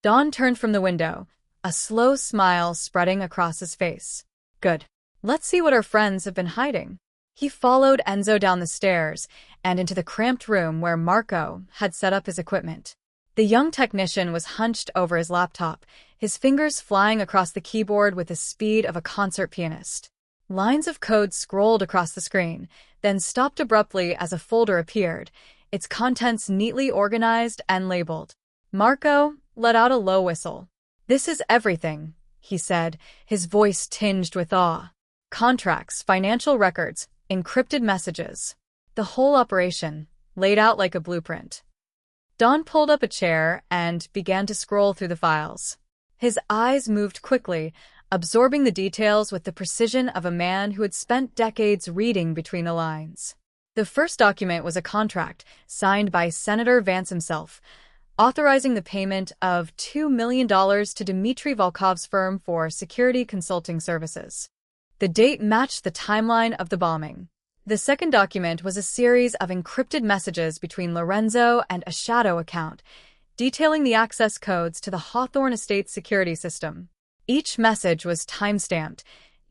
Don turned from the window, a slow smile spreading across his face. "Good. Let's see what our friends have been hiding." He followed Enzo down the stairs and into the cramped room where Marco had set up his equipment. The young technician was hunched over his laptop, his fingers flying across the keyboard with the speed of a concert pianist. Lines of code scrolled across the screen, then stopped abruptly as a folder appeared, its contents neatly organized and labeled. Marco let out a low whistle. "This is everything," he said, his voice tinged with awe. "Contracts, financial records, encrypted messages. The whole operation, laid out like a blueprint." Don pulled up a chair and began to scroll through the files. His eyes moved quickly, absorbing the details with the precision of a man who had spent decades reading between the lines. The first document was a contract, signed by Senator Vance himself, authorizing the payment of $2 million to Dmitry Volkov's firm for security consulting services. The date matched the timeline of the bombing. The second document was a series of encrypted messages between Lorenzo and a shadow account, detailing the access codes to the Hawthorne Estate's security system. Each message was time-stamped,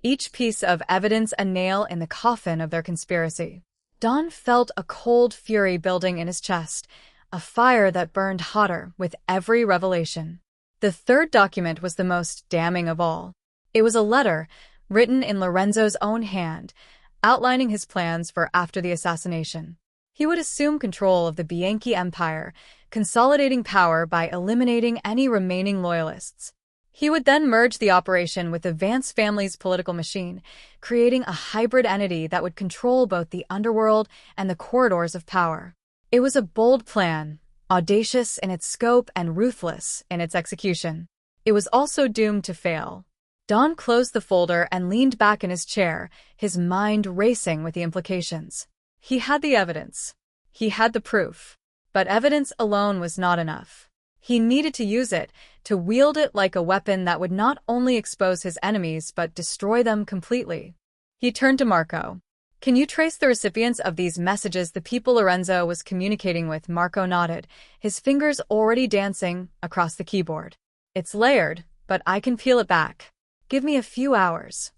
each piece of evidence a nail in the coffin of their conspiracy. Don felt a cold fury building in his chest, a fire that burned hotter with every revelation. The third document was the most damning of all. It was a letter, written in Lorenzo's own hand, outlining his plans for after the assassination. He would assume control of the Bianchi Empire, consolidating power by eliminating any remaining loyalists. He would then merge the operation with the Vance family's political machine, creating a hybrid entity that would control both the underworld and the corridors of power. It was a bold plan, audacious in its scope and ruthless in its execution. It was also doomed to fail. Don closed the folder and leaned back in his chair, his mind racing with the implications. He had the evidence. He had the proof. But evidence alone was not enough. He needed to use it, to wield it like a weapon that would not only expose his enemies but destroy them completely. He turned to Marco. "Can you trace the recipients of these messages, the people Lorenzo was communicating with?" Marco nodded, his fingers already dancing across the keyboard. "It's layered, but I can peel it back. Give me a few hours."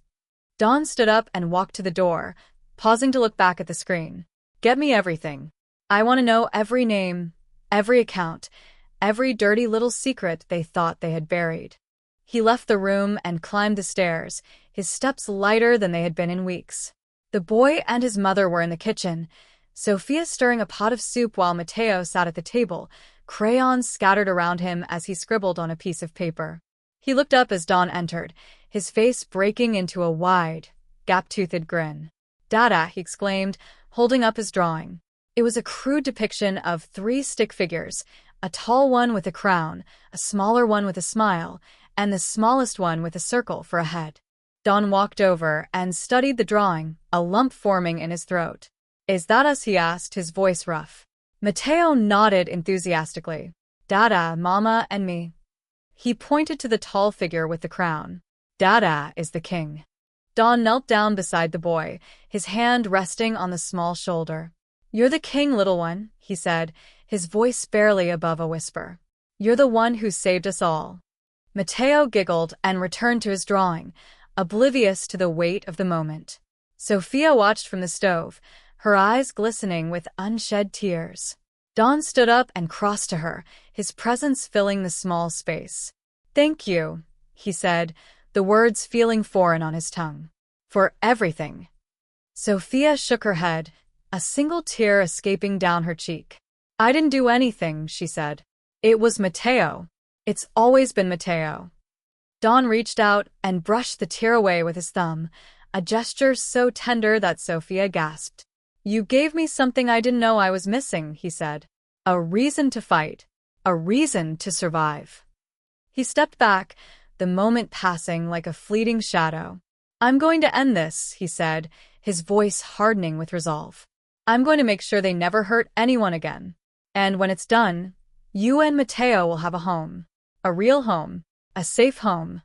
Don stood up and walked to the door, pausing to look back at the screen. "Get me everything. I want to know every name, every account, every dirty little secret they thought they had buried." He left the room and climbed the stairs, his steps lighter than they had been in weeks. The boy and his mother were in the kitchen, Sophia stirring a pot of soup while Matteo sat at the table, crayons scattered around him as he scribbled on a piece of paper. He looked up as Don entered, his face breaking into a wide, gap-toothed grin. "Dada," he exclaimed, holding up his drawing. It was a crude depiction of 3 stick figures, a tall one with a crown, a smaller one with a smile, and the smallest one with a circle for a head. Don walked over and studied the drawing, a lump forming in his throat. "Is that us?" he asked, his voice rough. Matteo nodded enthusiastically. "Dada, Mama, and me." He pointed to the tall figure with the crown. "Dada is the king." Don knelt down beside the boy, his hand resting on the small shoulder. "You're the king, little one," he said, his voice barely above a whisper. "You're the one who saved us all." Matteo giggled and returned to his drawing, oblivious to the weight of the moment. Sophia watched from the stove, her eyes glistening with unshed tears. Don stood up and crossed to her, his presence filling the small space. "Thank you," he said, the words feeling foreign on his tongue. "For everything." Sophia shook her head, a single tear escaping down her cheek. "I didn't do anything," she said. "It was Matteo. It's always been Matteo." Don reached out and brushed the tear away with his thumb, a gesture so tender that Sophia gasped. "You gave me something I didn't know I was missing," he said. "A reason to fight. A reason to survive." He stepped back, the moment passing like a fleeting shadow. "I'm going to end this," he said, his voice hardening with resolve. "I'm going to make sure they never hurt anyone again. And when it's done, you and Matteo will have a home. A real home. A safe home.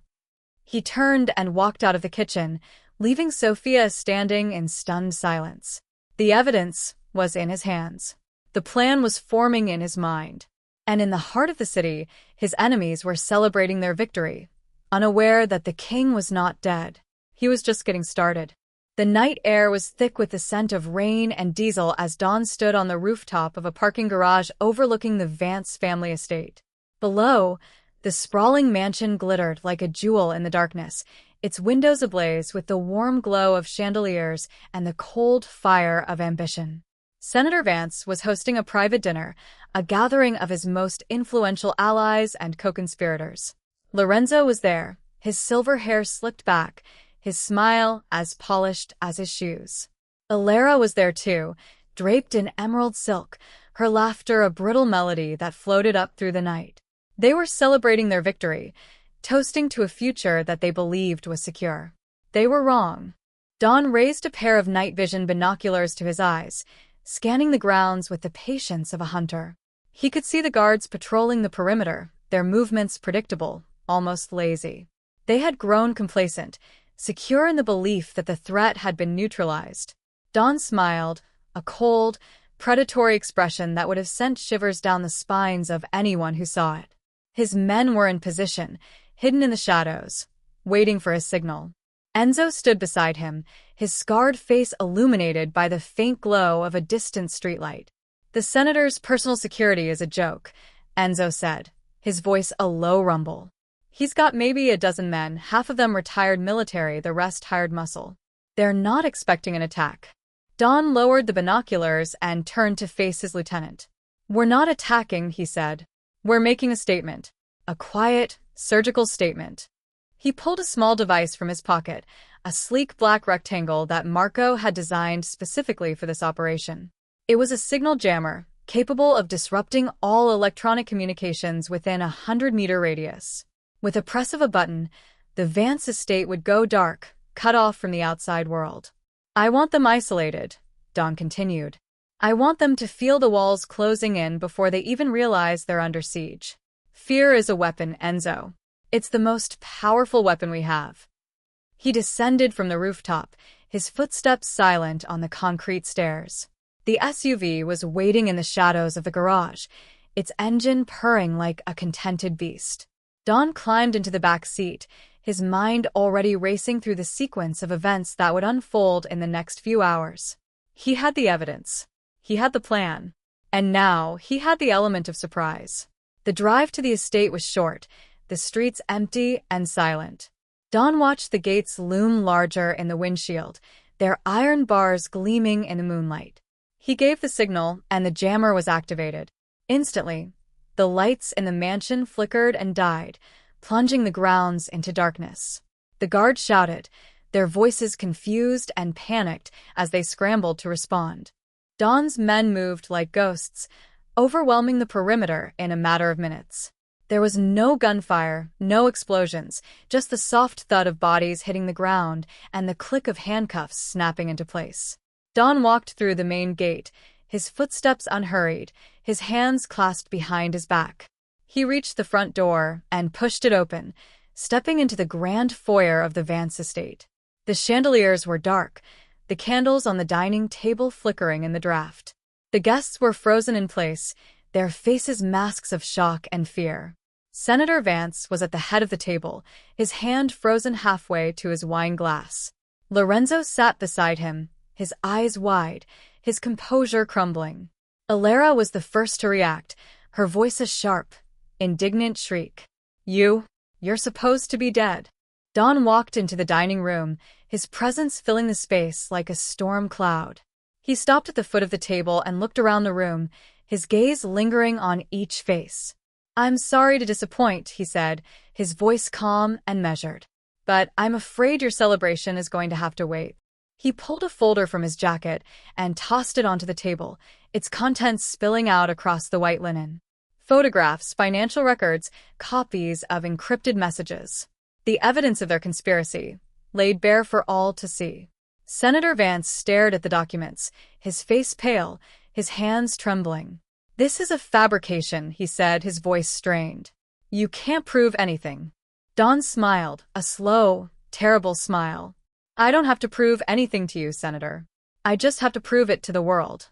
He turned and walked out of the kitchen, leaving Sophia standing in stunned silence. The evidence was in his hands. The plan was forming in his mind. And in the heart of the city, his enemies were celebrating their victory, unaware that the king was not dead. He was just getting started. The night air was thick with the scent of rain and diesel as Dawn stood on the rooftop of a parking garage overlooking the Vance family estate. Below, the sprawling mansion glittered like a jewel in the darkness, its windows ablaze with the warm glow of chandeliers and the cold fire of ambition. Senator Vance was hosting a private dinner, a gathering of his most influential allies and co-conspirators. Lorenzo was there, his silver hair slicked back, his smile as polished as his shoes. Alara was there too, draped in emerald silk, her laughter a brittle melody that floated up through the night. They were celebrating their victory, toasting to a future that they believed was secure. They were wrong. Dawn raised a pair of night vision binoculars to his eyes, scanning the grounds with the patience of a hunter. He could see the guards patrolling the perimeter, their movements predictable, almost lazy. They had grown complacent, secure in the belief that the threat had been neutralized. Dawn smiled, a cold, predatory expression that would have sent shivers down the spines of anyone who saw it. His men were in position, hidden in the shadows, waiting for his signal. Enzo stood beside him, his scarred face illuminated by the faint glow of a distant streetlight. "The senator's personal security is a joke," Enzo said, his voice a low rumble. "He's got maybe a dozen men, half of them retired military, the rest hired muscle. They're not expecting an attack." Dawn lowered the binoculars and turned to face his lieutenant. "We're not attacking," he said. "We're making a statement. A quiet, surgical statement." He pulled a small device from his pocket, a sleek black rectangle that Marco had designed specifically for this operation. It was a signal jammer, capable of disrupting all electronic communications within a 100-meter radius. With a press of a button, the Vance estate would go dark, cut off from the outside world. "I want them isolated," Dawn continued. "I want them to feel the walls closing in before they even realize they're under siege. Fear is a weapon, Enzo. It's the most powerful weapon we have." He descended from the rooftop, his footsteps silent on the concrete stairs. The SUV was waiting in the shadows of the garage, its engine purring like a contented beast. Dawn climbed into the back seat, his mind already racing through the sequence of events that would unfold in the next few hours. He had the evidence. He had the plan. And now he had the element of surprise. The drive to the estate was short, the streets empty and silent. Dawn watched the gates loom larger in the windshield, their iron bars gleaming in the moonlight. He gave the signal, and the jammer was activated. Instantly, the lights in the mansion flickered and died, plunging the grounds into darkness. The guards shouted, their voices confused and panicked as they scrambled to respond. Dawn's men moved like ghosts, overwhelming the perimeter in a matter of minutes. There was no gunfire, no explosions, just the soft thud of bodies hitting the ground and the click of handcuffs snapping into place. Dawn walked through the main gate, his footsteps unhurried, his hands clasped behind his back. He reached the front door and pushed it open, stepping into the grand foyer of the Vance estate. The chandeliers were dark, the candles on the dining table flickering in the draft. The guests were frozen in place, their faces masks of shock and fear. Senator Vance was at the head of the table, his hand frozen halfway to his wine glass. Lorenzo sat beside him, his eyes wide, his composure crumbling. Alara was the first to react, her voice a sharp, indignant shriek. You're supposed to be dead." Dawn walked into the dining room, his presence filling the space like a storm cloud. He stopped at the foot of the table and looked around the room, his gaze lingering on each face. "I'm sorry to disappoint," he said, his voice calm and measured. "But I'm afraid your celebration is going to have to wait." He pulled a folder from his jacket and tossed it onto the table, its contents spilling out across the white linen. Photographs, financial records, copies of encrypted messages. The evidence of their conspiracy, laid bare for all to see. Senator Vance stared at the documents, his face pale, his hands trembling. "This is a fabrication," he said, his voice strained. "You can't prove anything." Don smiled, a slow, terrible smile. I don't have to prove anything to you, Senator. I just have to prove it to the world.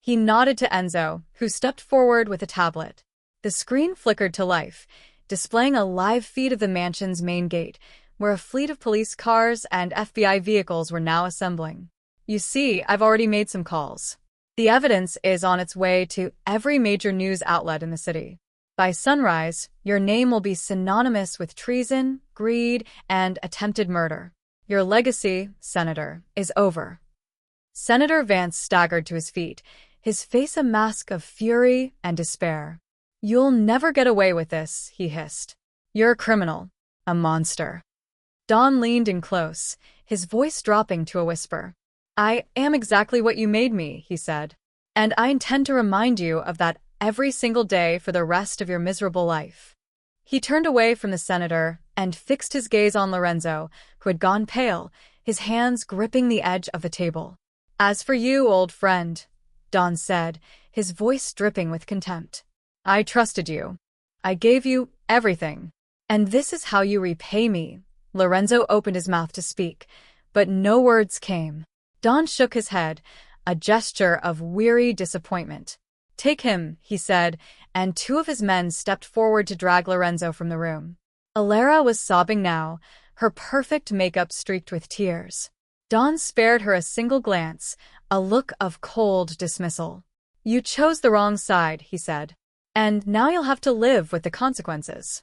He nodded to Enzo, who stepped forward with a tablet. The screen flickered to life, displaying a live feed of the mansion's main gate, where a fleet of police cars and FBI vehicles were now assembling. You see, I've already made some calls. The evidence is on its way to every major news outlet in the city. By sunrise, your name will be synonymous with treason, greed, and attempted murder. Your legacy, Senator, is over. Senator Vance staggered to his feet, his face a mask of fury and despair. You'll never get away with this, he hissed. You're a criminal, a monster. Don leaned in close, his voice dropping to a whisper. I am exactly what you made me, he said. And I intend to remind you of that every single day for the rest of your miserable life. He turned away from the senator and fixed his gaze on Lorenzo, who had gone pale, his hands gripping the edge of the table. As for you, old friend, Don said, his voice dripping with contempt. I trusted you. I gave you everything. And this is how you repay me. Lorenzo opened his mouth to speak, but no words came. Don shook his head, a gesture of weary disappointment. Take him, he said, and two of his men stepped forward to drag Lorenzo from the room. Alara was sobbing now, her perfect makeup streaked with tears. Don spared her a single glance, a look of cold dismissal. You chose the wrong side, he said. And now you'll have to live with the consequences.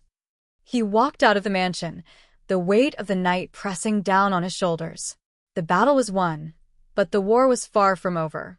He walked out of the mansion, the weight of the night pressing down on his shoulders. The battle was won, but the war was far from over.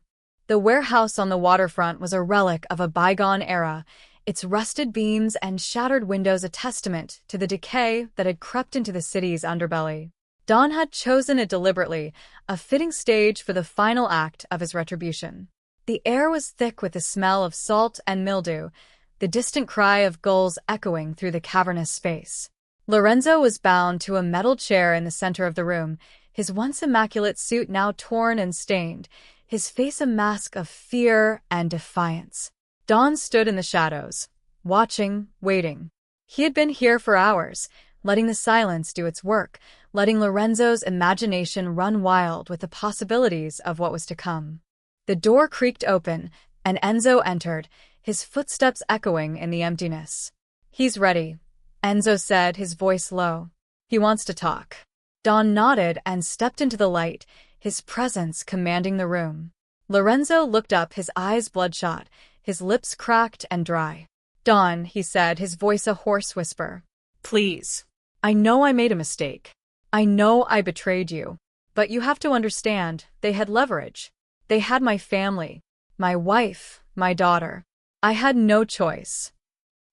The warehouse on the waterfront was a relic of a bygone era, its rusted beams and shattered windows a testament to the decay that had crept into the city's underbelly. Don had chosen it deliberately, a fitting stage for the final act of his retribution. The air was thick with the smell of salt and mildew, the distant cry of gulls echoing through the cavernous space. Lorenzo was bound to a metal chair in the center of the room, his once immaculate suit now torn and stained, his face a mask of fear and defiance. Don stood in the shadows, watching, waiting. He had been here for hours, letting the silence do its work, letting Lorenzo's imagination run wild with the possibilities of what was to come. The door creaked open, and Enzo entered, his footsteps echoing in the emptiness. He's ready, Enzo said, his voice low. He wants to talk. Don nodded and stepped into the light, his presence commanding the room. Lorenzo looked up, his eyes bloodshot, his lips cracked and dry. Don, he said, his voice a hoarse whisper. Please. I know I made a mistake. I know I betrayed you. But you have to understand, they had leverage. They had my family, my wife, my daughter. I had no choice.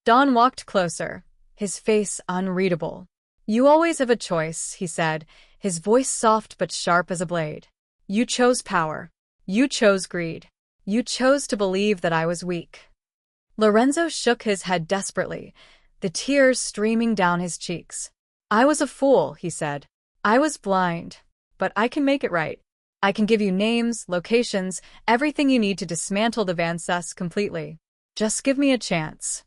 Don walked closer, his face unreadable. You always have a choice, he said, his voice soft but sharp as a blade. You chose power. You chose greed. You chose to believe that I was weak. Lorenzo shook his head desperately, the tears streaming down his cheeks. I was a fool, he said. I was blind. But I can make it right. I can give you names, locations, everything you need to dismantle the Vances completely. Just give me a chance.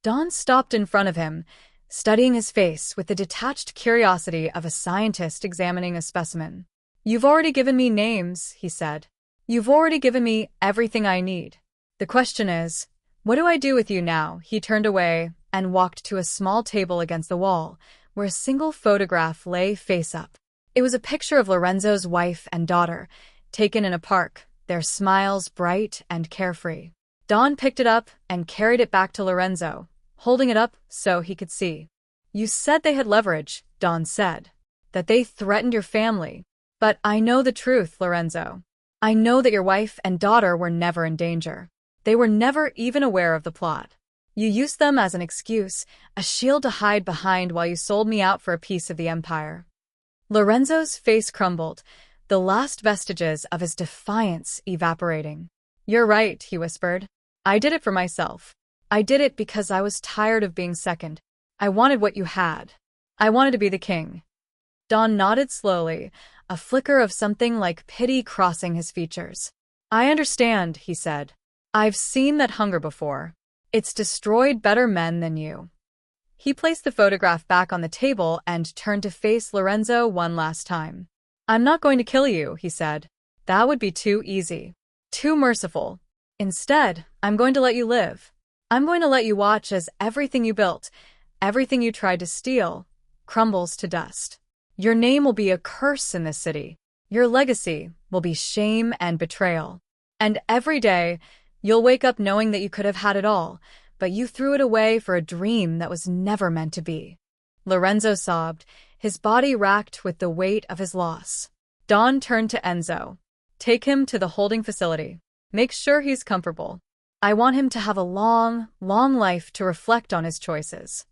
Don stopped in front of him, studying his face with the detached curiosity of a scientist examining a specimen. You've already given me names, he said. You've already given me everything I need. The question is, what do I do with you now? He turned away and walked to a small table against the wall, where a single photograph lay face up. It was a picture of Lorenzo's wife and daughter, taken in a park, their smiles bright and carefree. Don picked it up and carried it back to Lorenzo, holding it up so he could see. You said they had leverage, Don said. That they threatened your family. But I know the truth, Lorenzo. I know that your wife and daughter were never in danger. They were never even aware of the plot. You used them as an excuse, a shield to hide behind while you sold me out for a piece of the empire. Lorenzo's face crumbled, the last vestiges of his defiance evaporating. You're right, he whispered. I did it for myself. I did it because I was tired of being second. I wanted what you had. I wanted to be the king. Don nodded slowly, a flicker of something like pity crossing his features. I understand, he said. I've seen that hunger before. It's destroyed better men than you. He placed the photograph back on the table and turned to face Lorenzo one last time. "I'm not going to kill you," he said. "That would be too easy. Too merciful. Instead, I'm going to let you live. I'm going to let you watch as everything you built, everything you tried to steal, crumbles to dust. Your name will be a curse in this city. Your legacy will be shame and betrayal. And every day, you'll wake up knowing that you could have had it all, but you threw it away for a dream that was never meant to be." Lorenzo sobbed, his body racked with the weight of his loss. Don turned to Enzo. "Take him to the holding facility. Make sure he's comfortable. I want him to have a long, long life to reflect on his choices."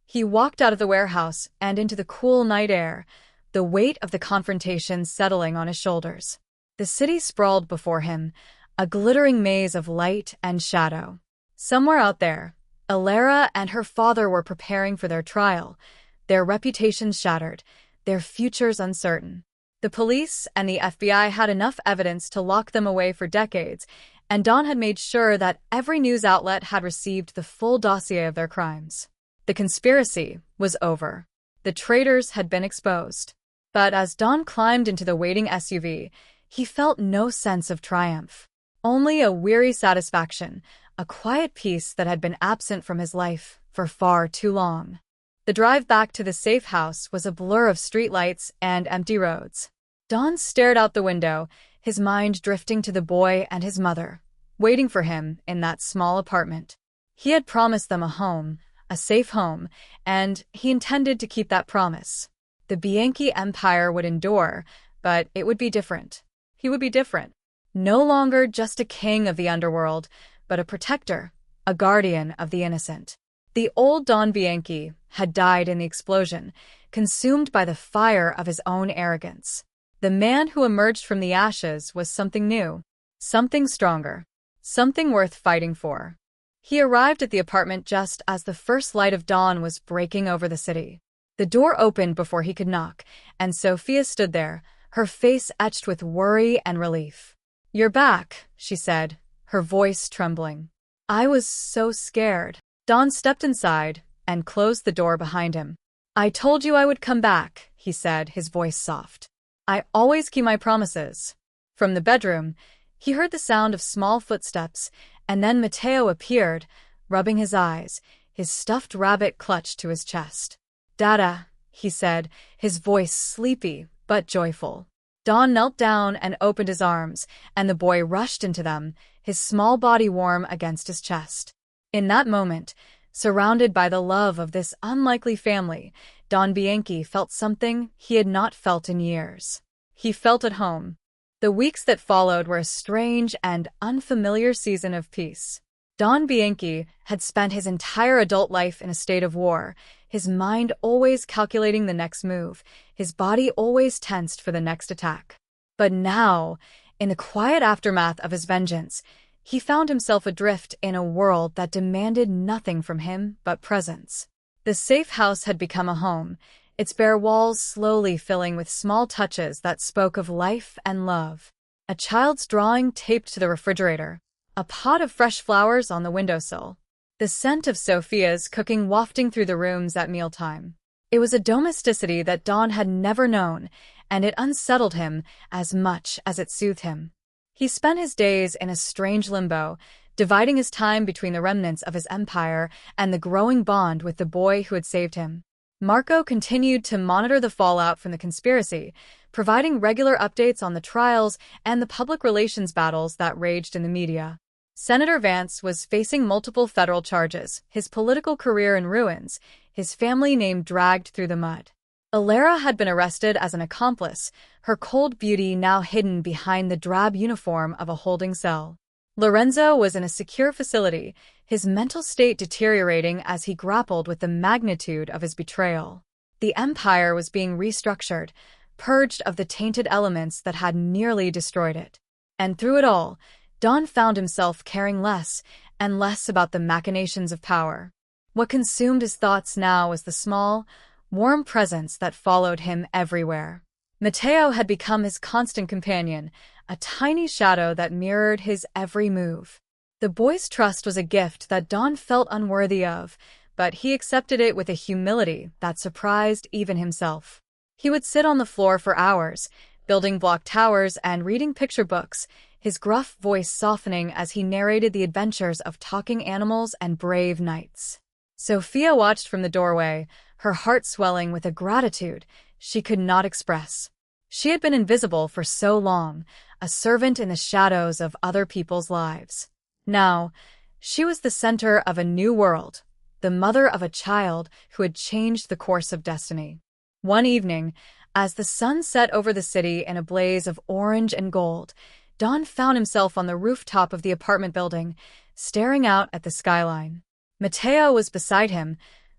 He walked out of the warehouse and into the cool night air, the weight of the confrontation settling on his shoulders. The city sprawled before him, a glittering maze of light and shadow. Somewhere out there, Alara and her father were preparing for their trial, their reputations shattered, their futures uncertain. The police and the FBI had enough evidence to lock them away for decades, and Don had made sure that every news outlet had received the full dossier of their crimes. The conspiracy was over. The traitors had been exposed. But as Don climbed into the waiting SUV, he felt no sense of triumph. Only a weary satisfaction, a quiet peace that had been absent from his life for far too long. The drive back to the safe house was a blur of streetlights and empty roads. Don stared out the window, his mind drifting to the boy and his mother, waiting for him in that small apartment. He had promised them a home, a safe home, and he intended to keep that promise. The Bianchi Empire would endure, but it would be different. He would be different. No longer just a king of the underworld, but a protector, a guardian of the innocent. The old Don Bianchi had died in the explosion, consumed by the fire of his own arrogance. The man who emerged from the ashes was something new, something stronger, something worth fighting for. He arrived at the apartment just as the first light of dawn was breaking over the city. The door opened before he could knock, and Sophia stood there, her face etched with worry and relief. "You're back," she said, her voice trembling. "I was so scared." Don stepped inside and closed the door behind him. "I told you I would come back," he said, his voice soft. "I always keep my promises." From the bedroom, he heard the sound of small footsteps, and then Matteo appeared, rubbing his eyes, his stuffed rabbit clutched to his chest. "Dada," he said, his voice sleepy but joyful. Don knelt down and opened his arms, and the boy rushed into them, his small body warm against his chest. In that moment, surrounded by the love of this unlikely family, Don Bianchi felt something he had not felt in years. He felt at home. The weeks that followed were a strange and unfamiliar season of peace. Don Bianchi had spent his entire adult life in a state of war, his mind always calculating the next move, his body always tensed for the next attack. But now, in the quiet aftermath of his vengeance, he found himself adrift in a world that demanded nothing from him but presence. The safe house had become a home, its bare walls slowly filling with small touches that spoke of life and love. A child's drawing taped to the refrigerator, a pot of fresh flowers on the windowsill, the scent of Sophia's cooking wafting through the rooms at mealtime. It was a domesticity that Don had never known, and it unsettled him as much as it soothed him. He spent his days in a strange limbo, dividing his time between the remnants of his empire and the growing bond with the boy who had saved him. Marco continued to monitor the fallout from the conspiracy, providing regular updates on the trials and the public relations battles that raged in the media. Senator Vance was facing multiple federal charges, his political career in ruins, his family name dragged through the mud. Alara had been arrested as an accomplice, her cold beauty now hidden behind the drab uniform of a holding cell. Lorenzo was in a secure facility, his mental state deteriorating as he grappled with the magnitude of his betrayal. The empire was being restructured, purged of the tainted elements that had nearly destroyed it. And through it all, Don found himself caring less and less about the machinations of power. What consumed his thoughts now was the small, warm presence that followed him everywhere. Matteo had become his constant companion, a tiny shadow that mirrored his every move. The boy's trust was a gift that Don felt unworthy of, but he accepted it with a humility that surprised even himself. He would sit on the floor for hours, building block towers and reading picture books, his gruff voice softening as he narrated the adventures of talking animals and brave knights. Sophia watched from the doorway, her heart swelling with a gratitude she could not express. She had been invisible for so long, a servant in the shadows of other people's lives. Now, she was the center of a new world, the mother of a child who had changed the course of destiny. One evening, as the sun set over the city in a blaze of orange and gold, Don found himself on the rooftop of the apartment building, staring out at the skyline. Mateo was beside him,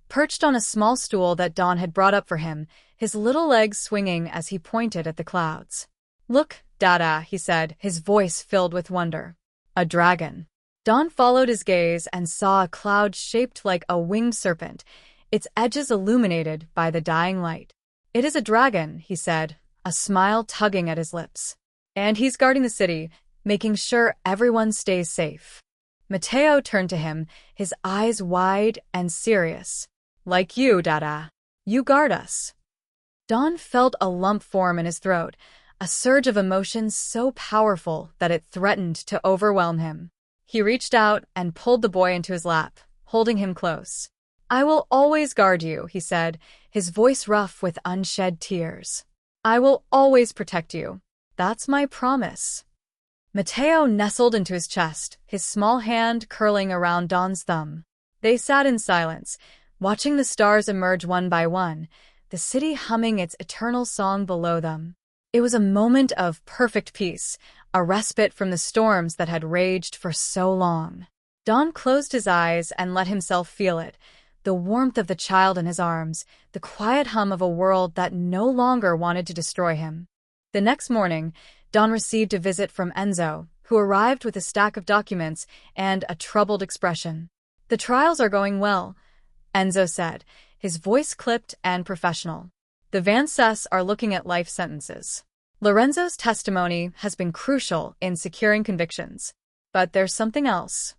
perched on a small stool that Don had brought up for him, his little legs swinging as he pointed at the clouds. "Look, Dada," he said, his voice filled with wonder. "A dragon." Don followed his gaze and saw a cloud shaped like a winged serpent, its edges illuminated by the dying light. "It is a dragon," he said, a smile tugging at his lips. "And he's guarding the city, making sure everyone stays safe." Mateo turned to him, his eyes wide and serious. "Like you, Dada. You guard us." Don felt a lump form in his throat, a surge of emotion so powerful that it threatened to overwhelm him. He reached out and pulled the boy into his lap, holding him close. "I will always guard you," he said, his voice rough with unshed tears. "I will always protect you. That's my promise." Mateo nestled into his chest, his small hand curling around Don's thumb. They sat in silence, watching the stars emerge one by one, the city humming its eternal song below them. It was a moment of perfect peace, a respite from the storms that had raged for so long. Don closed his eyes and let himself feel it, the warmth of the child in his arms, the quiet hum of a world that no longer wanted to destroy him. The next morning, Don received a visit from Enzo, who arrived with a stack of documents and a troubled expression. "The trials are going well," Enzo said, his voice clipped and professional. "The Van Cess are looking at life sentences. Lorenzo's testimony has been crucial in securing convictions. But there's something else."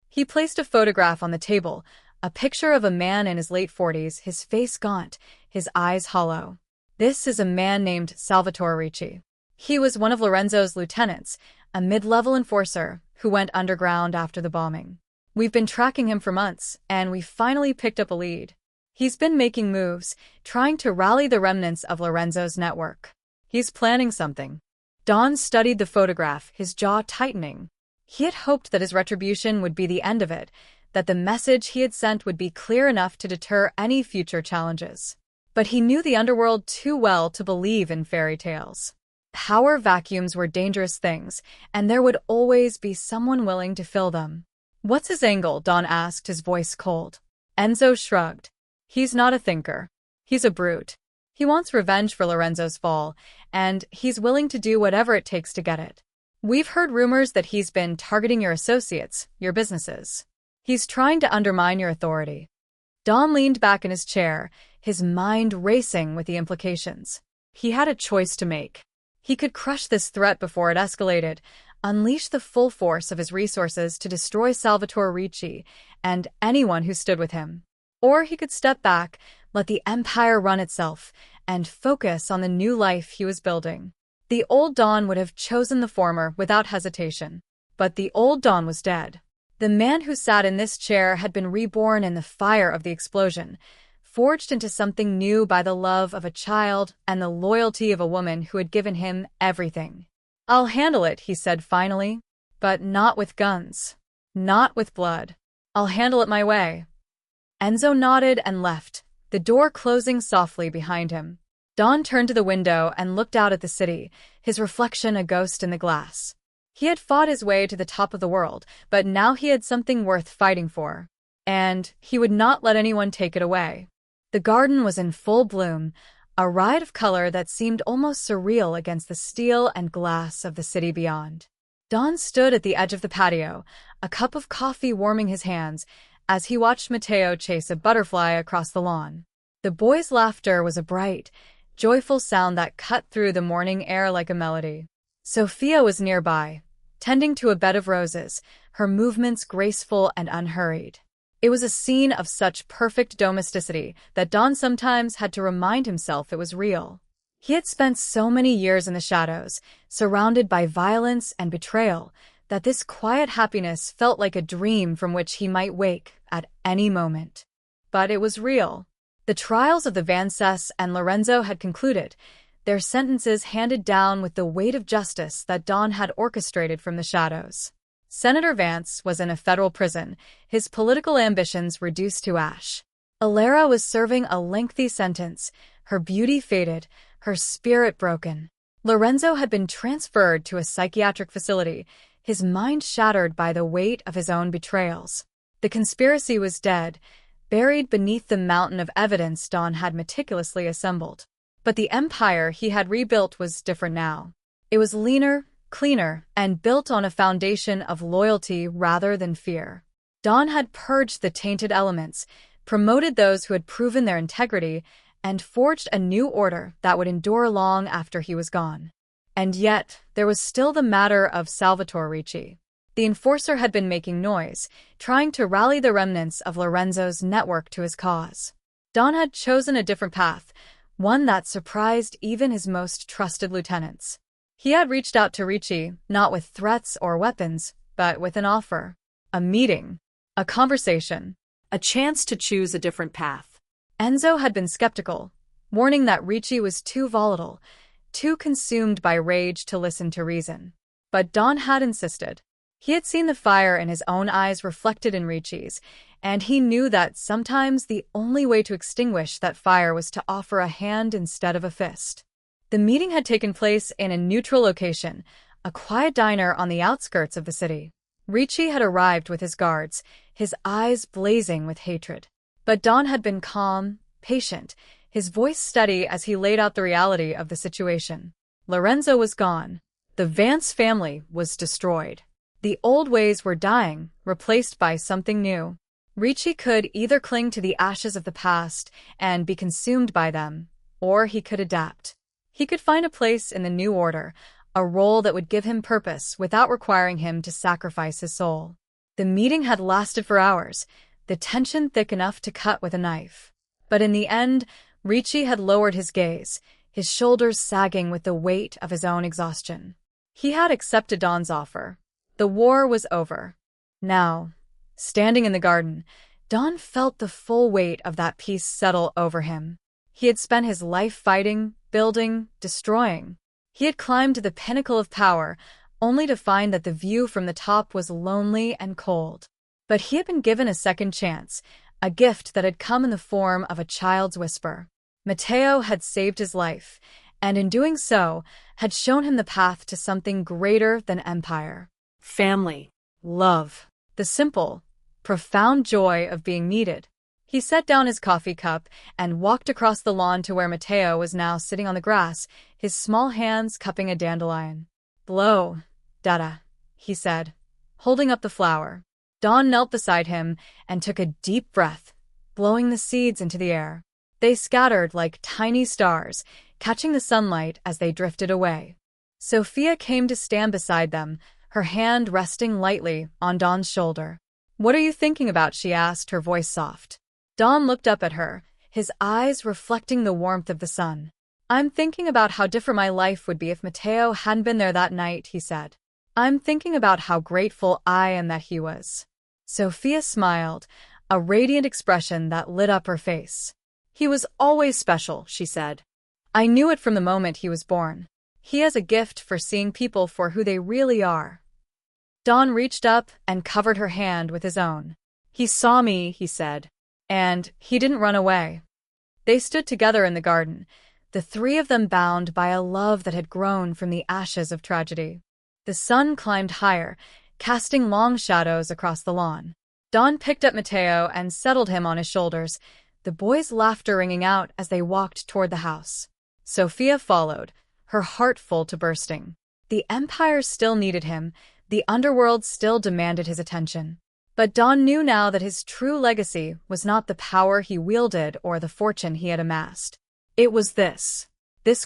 He placed a photograph on the table, a picture of a man in his late 40s, his face gaunt, his eyes hollow. "This is a man named Salvatore Ricci. He was one of Lorenzo's lieutenants, a mid-level enforcer who went underground after the bombing. We've been tracking him for months, and we finally picked up a lead. He's been making moves, trying to rally the remnants of Lorenzo's network. He's planning something." Don studied the photograph, his jaw tightening. He had hoped that his retribution would be the end of it, that the message he had sent would be clear enough to deter any future challenges. But he knew the underworld too well to believe in fairy tales. Power vacuums were dangerous things, and there would always be someone willing to fill them. "What's his angle?" Don asked, his voice cold. Enzo shrugged. "He's not a thinker. He's a brute. He wants revenge for Lorenzo's fall, and he's willing to do whatever it takes to get it. We've heard rumors that he's been targeting your associates, your businesses. He's trying to undermine your authority." Don leaned back in his chair, his mind racing with the implications. He had a choice to make. He could crush this threat before it escalated, unleash the full force of his resources to destroy Salvatore Ricci and anyone who stood with him. Or he could step back, let the empire run itself, and focus on the new life he was building. The old Don would have chosen the former without hesitation. But the old Don was dead. The man who sat in this chair had been reborn in the fire of the explosion, forged into something new by the love of a child and the loyalty of a woman who had given him everything. "I'll handle it," he said finally. "But not with guns. Not with blood. I'll handle it my way." Enzo nodded and left, the door closing softly behind him. Don turned to the window and looked out at the city, his reflection a ghost in the glass. He had fought his way to the top of the world, but now he had something worth fighting for. And he would not let anyone take it away. The garden was in full bloom, a riot of color that seemed almost surreal against the steel and glass of the city beyond. Don stood at the edge of the patio, a cup of coffee warming his hands, as he watched Mateo chase a butterfly across the lawn. The boy's laughter was a bright, joyful sound that cut through the morning air like a melody. Sophia was nearby, tending to a bed of roses, her movements graceful and unhurried. It was a scene of such perfect domesticity that Don sometimes had to remind himself it was real. He had spent so many years in the shadows, surrounded by violence and betrayal, that this quiet happiness felt like a dream from which he might wake at any moment. But it was real. The trials of the Vances and Lorenzo had concluded, their sentences handed down with the weight of justice that Don had orchestrated from the shadows. Senator Vance was in a federal prison, his political ambitions reduced to ash. Alara was serving a lengthy sentence, her beauty faded, her spirit broken. Lorenzo had been transferred to a psychiatric facility, his mind shattered by the weight of his own betrayals. The conspiracy was dead, buried beneath the mountain of evidence Don had meticulously assembled. But the empire he had rebuilt was different now. It was leaner, cleaner, and built on a foundation of loyalty rather than fear. Don had purged the tainted elements, promoted those who had proven their integrity, and forged a new order that would endure long after he was gone. And yet, there was still the matter of Salvatore Ricci. The enforcer had been making noise, trying to rally the remnants of Lorenzo's network to his cause. Don had chosen a different path, one that surprised even his most trusted lieutenants. He had reached out to Ricci, not with threats or weapons, but with an offer. A meeting. A conversation. A chance to choose a different path. Enzo had been skeptical, warning that Ricci was too volatile, too consumed by rage to listen to reason. But Don had insisted. He had seen the fire in his own eyes reflected in Ricci's, and he knew that sometimes the only way to extinguish that fire was to offer a hand instead of a fist. The meeting had taken place in a neutral location, a quiet diner on the outskirts of the city. Ricci had arrived with his guards, his eyes blazing with hatred. But Don had been calm, patient, his voice steady as he laid out the reality of the situation. Lorenzo was gone. The Vance family was destroyed. The old ways were dying, replaced by something new. Ricci could either cling to the ashes of the past and be consumed by them, or he could adapt. He could find a place in the new order, a role that would give him purpose without requiring him to sacrifice his soul. The meeting had lasted for hours, the tension thick enough to cut with a knife. But in the end, Ricci had lowered his gaze, his shoulders sagging with the weight of his own exhaustion. He had accepted Don's offer. The war was over. Now, standing in the garden, Don felt the full weight of that peace settle over him. He had spent his life fighting, building, destroying. He had climbed to the pinnacle of power, only to find that the view from the top was lonely and cold. But he had been given a second chance, a gift that had come in the form of a child's whisper. Matteo had saved his life, and in doing so, had shown him the path to something greater than empire. Family. Love. The simple, profound joy of being needed. He set down his coffee cup and walked across the lawn to where Matteo was now sitting on the grass, his small hands cupping a dandelion. "Blow, Dada," he said, holding up the flower. Don knelt beside him and took a deep breath, blowing the seeds into the air. They scattered like tiny stars, catching the sunlight as they drifted away. Sophia came to stand beside them, her hand resting lightly on Don's shoulder. "What are you thinking about?" she asked, her voice soft. Don looked up at her, his eyes reflecting the warmth of the sun. "I'm thinking about how different my life would be if Matteo hadn't been there that night," he said. "I'm thinking about how grateful I am that he was." Sophia smiled, a radiant expression that lit up her face. "He was always special," she said. "I knew it from the moment he was born. He has a gift for seeing people for who they really are." Don reached up and covered her hand with his own. "He saw me," he said. "And he didn't run away." They stood together in the garden, the three of them bound by a love that had grown from the ashes of tragedy. The sun climbed higher, casting long shadows across the lawn. Don picked up Matteo and settled him on his shoulders, the boys' laughter ringing out as they walked toward the house. Sophia followed, her heart full to bursting. The Empire still needed him, the underworld still demanded his attention. But Don knew now that his true legacy was not the power he wielded or the fortune he had amassed. It was this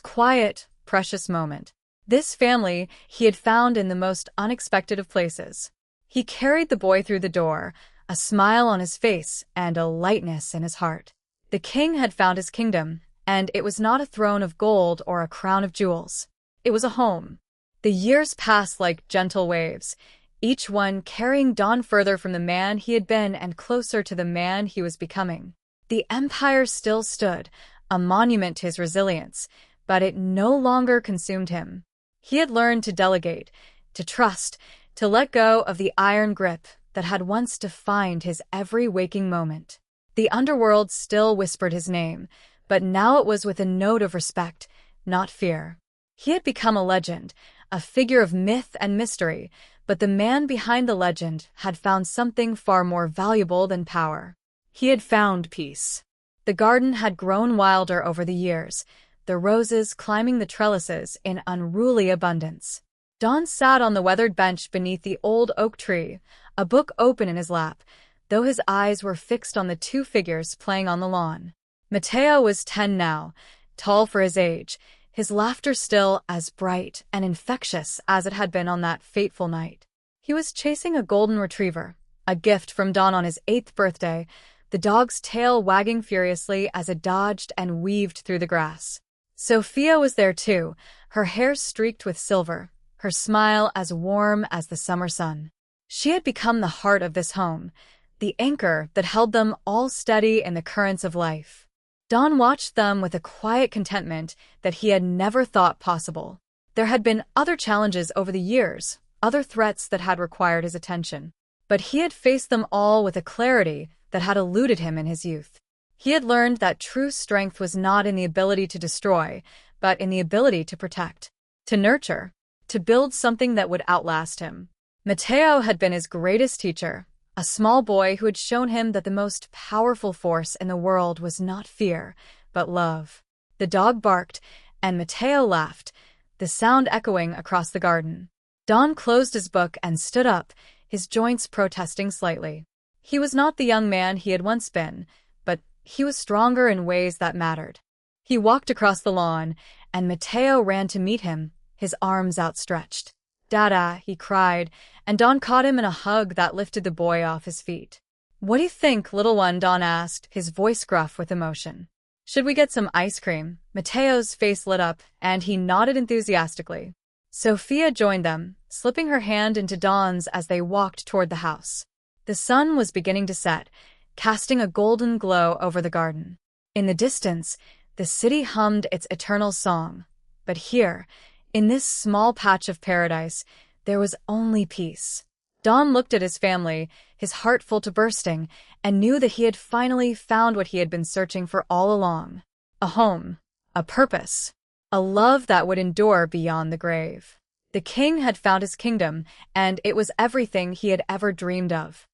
quiet, precious moment. This family he had found in the most unexpected of places. He carried the boy through the door, a smile on his face and a lightness in his heart. The king had found his kingdom, and it was not a throne of gold or a crown of jewels. It was a home. The years passed like gentle waves, each one carrying Don further from the man he had been and closer to the man he was becoming. The empire still stood, a monument to his resilience, but it no longer consumed him. He had learned to delegate, to trust, to let go of the iron grip that had once defined his every waking moment. The underworld still whispered his name, but now it was with a note of respect, not fear. He had become a legend, a figure of myth and mystery, but the man behind the legend had found something far more valuable than power. He had found peace. The garden had grown wilder over the years, the roses climbing the trellises in unruly abundance. Don sat on the weathered bench beneath the old oak tree, a book open in his lap, though his eyes were fixed on the two figures playing on the lawn. Mateo was 10 now, tall for his age, his laughter still as bright and infectious as it had been on that fateful night. He was chasing a golden retriever, a gift from Don on his 8th birthday, the dog's tail wagging furiously as it dodged and weaved through the grass. Sophia was there too, her hair streaked with silver, her smile as warm as the summer sun. She had become the heart of this home, the anchor that held them all steady in the currents of life. Don watched them with a quiet contentment that he had never thought possible. There had been other challenges over the years, other threats that had required his attention, but he had faced them all with a clarity that had eluded him in his youth. He had learned that true strength was not in the ability to destroy, but in the ability to protect, to nurture, to build something that would outlast him. Mateo had been his greatest teacher, a small boy who had shown him that the most powerful force in the world was not fear, but love. The dog barked, and Mateo laughed, the sound echoing across the garden. Don closed his book and stood up, his joints protesting slightly. He was not the young man he had once been, but he was stronger in ways that mattered. He walked across the lawn, and Mateo ran to meet him, his arms outstretched. "Dada," he cried, and Don caught him in a hug that lifted the boy off his feet. "What do you think, little one?" Don asked, his voice gruff with emotion. "Should we get some ice cream?" Mateo's face lit up, and he nodded enthusiastically. Sophia joined them, slipping her hand into Don's as they walked toward the house. The sun was beginning to set, casting a golden glow over the garden. In the distance, the city hummed its eternal song. But here, in this small patch of paradise, there was only peace. Don looked at his family, his heart full to bursting, and knew that he had finally found what he had been searching for all along. A home, a purpose, a love that would endure beyond the grave. The king had found his kingdom, and it was everything he had ever dreamed of.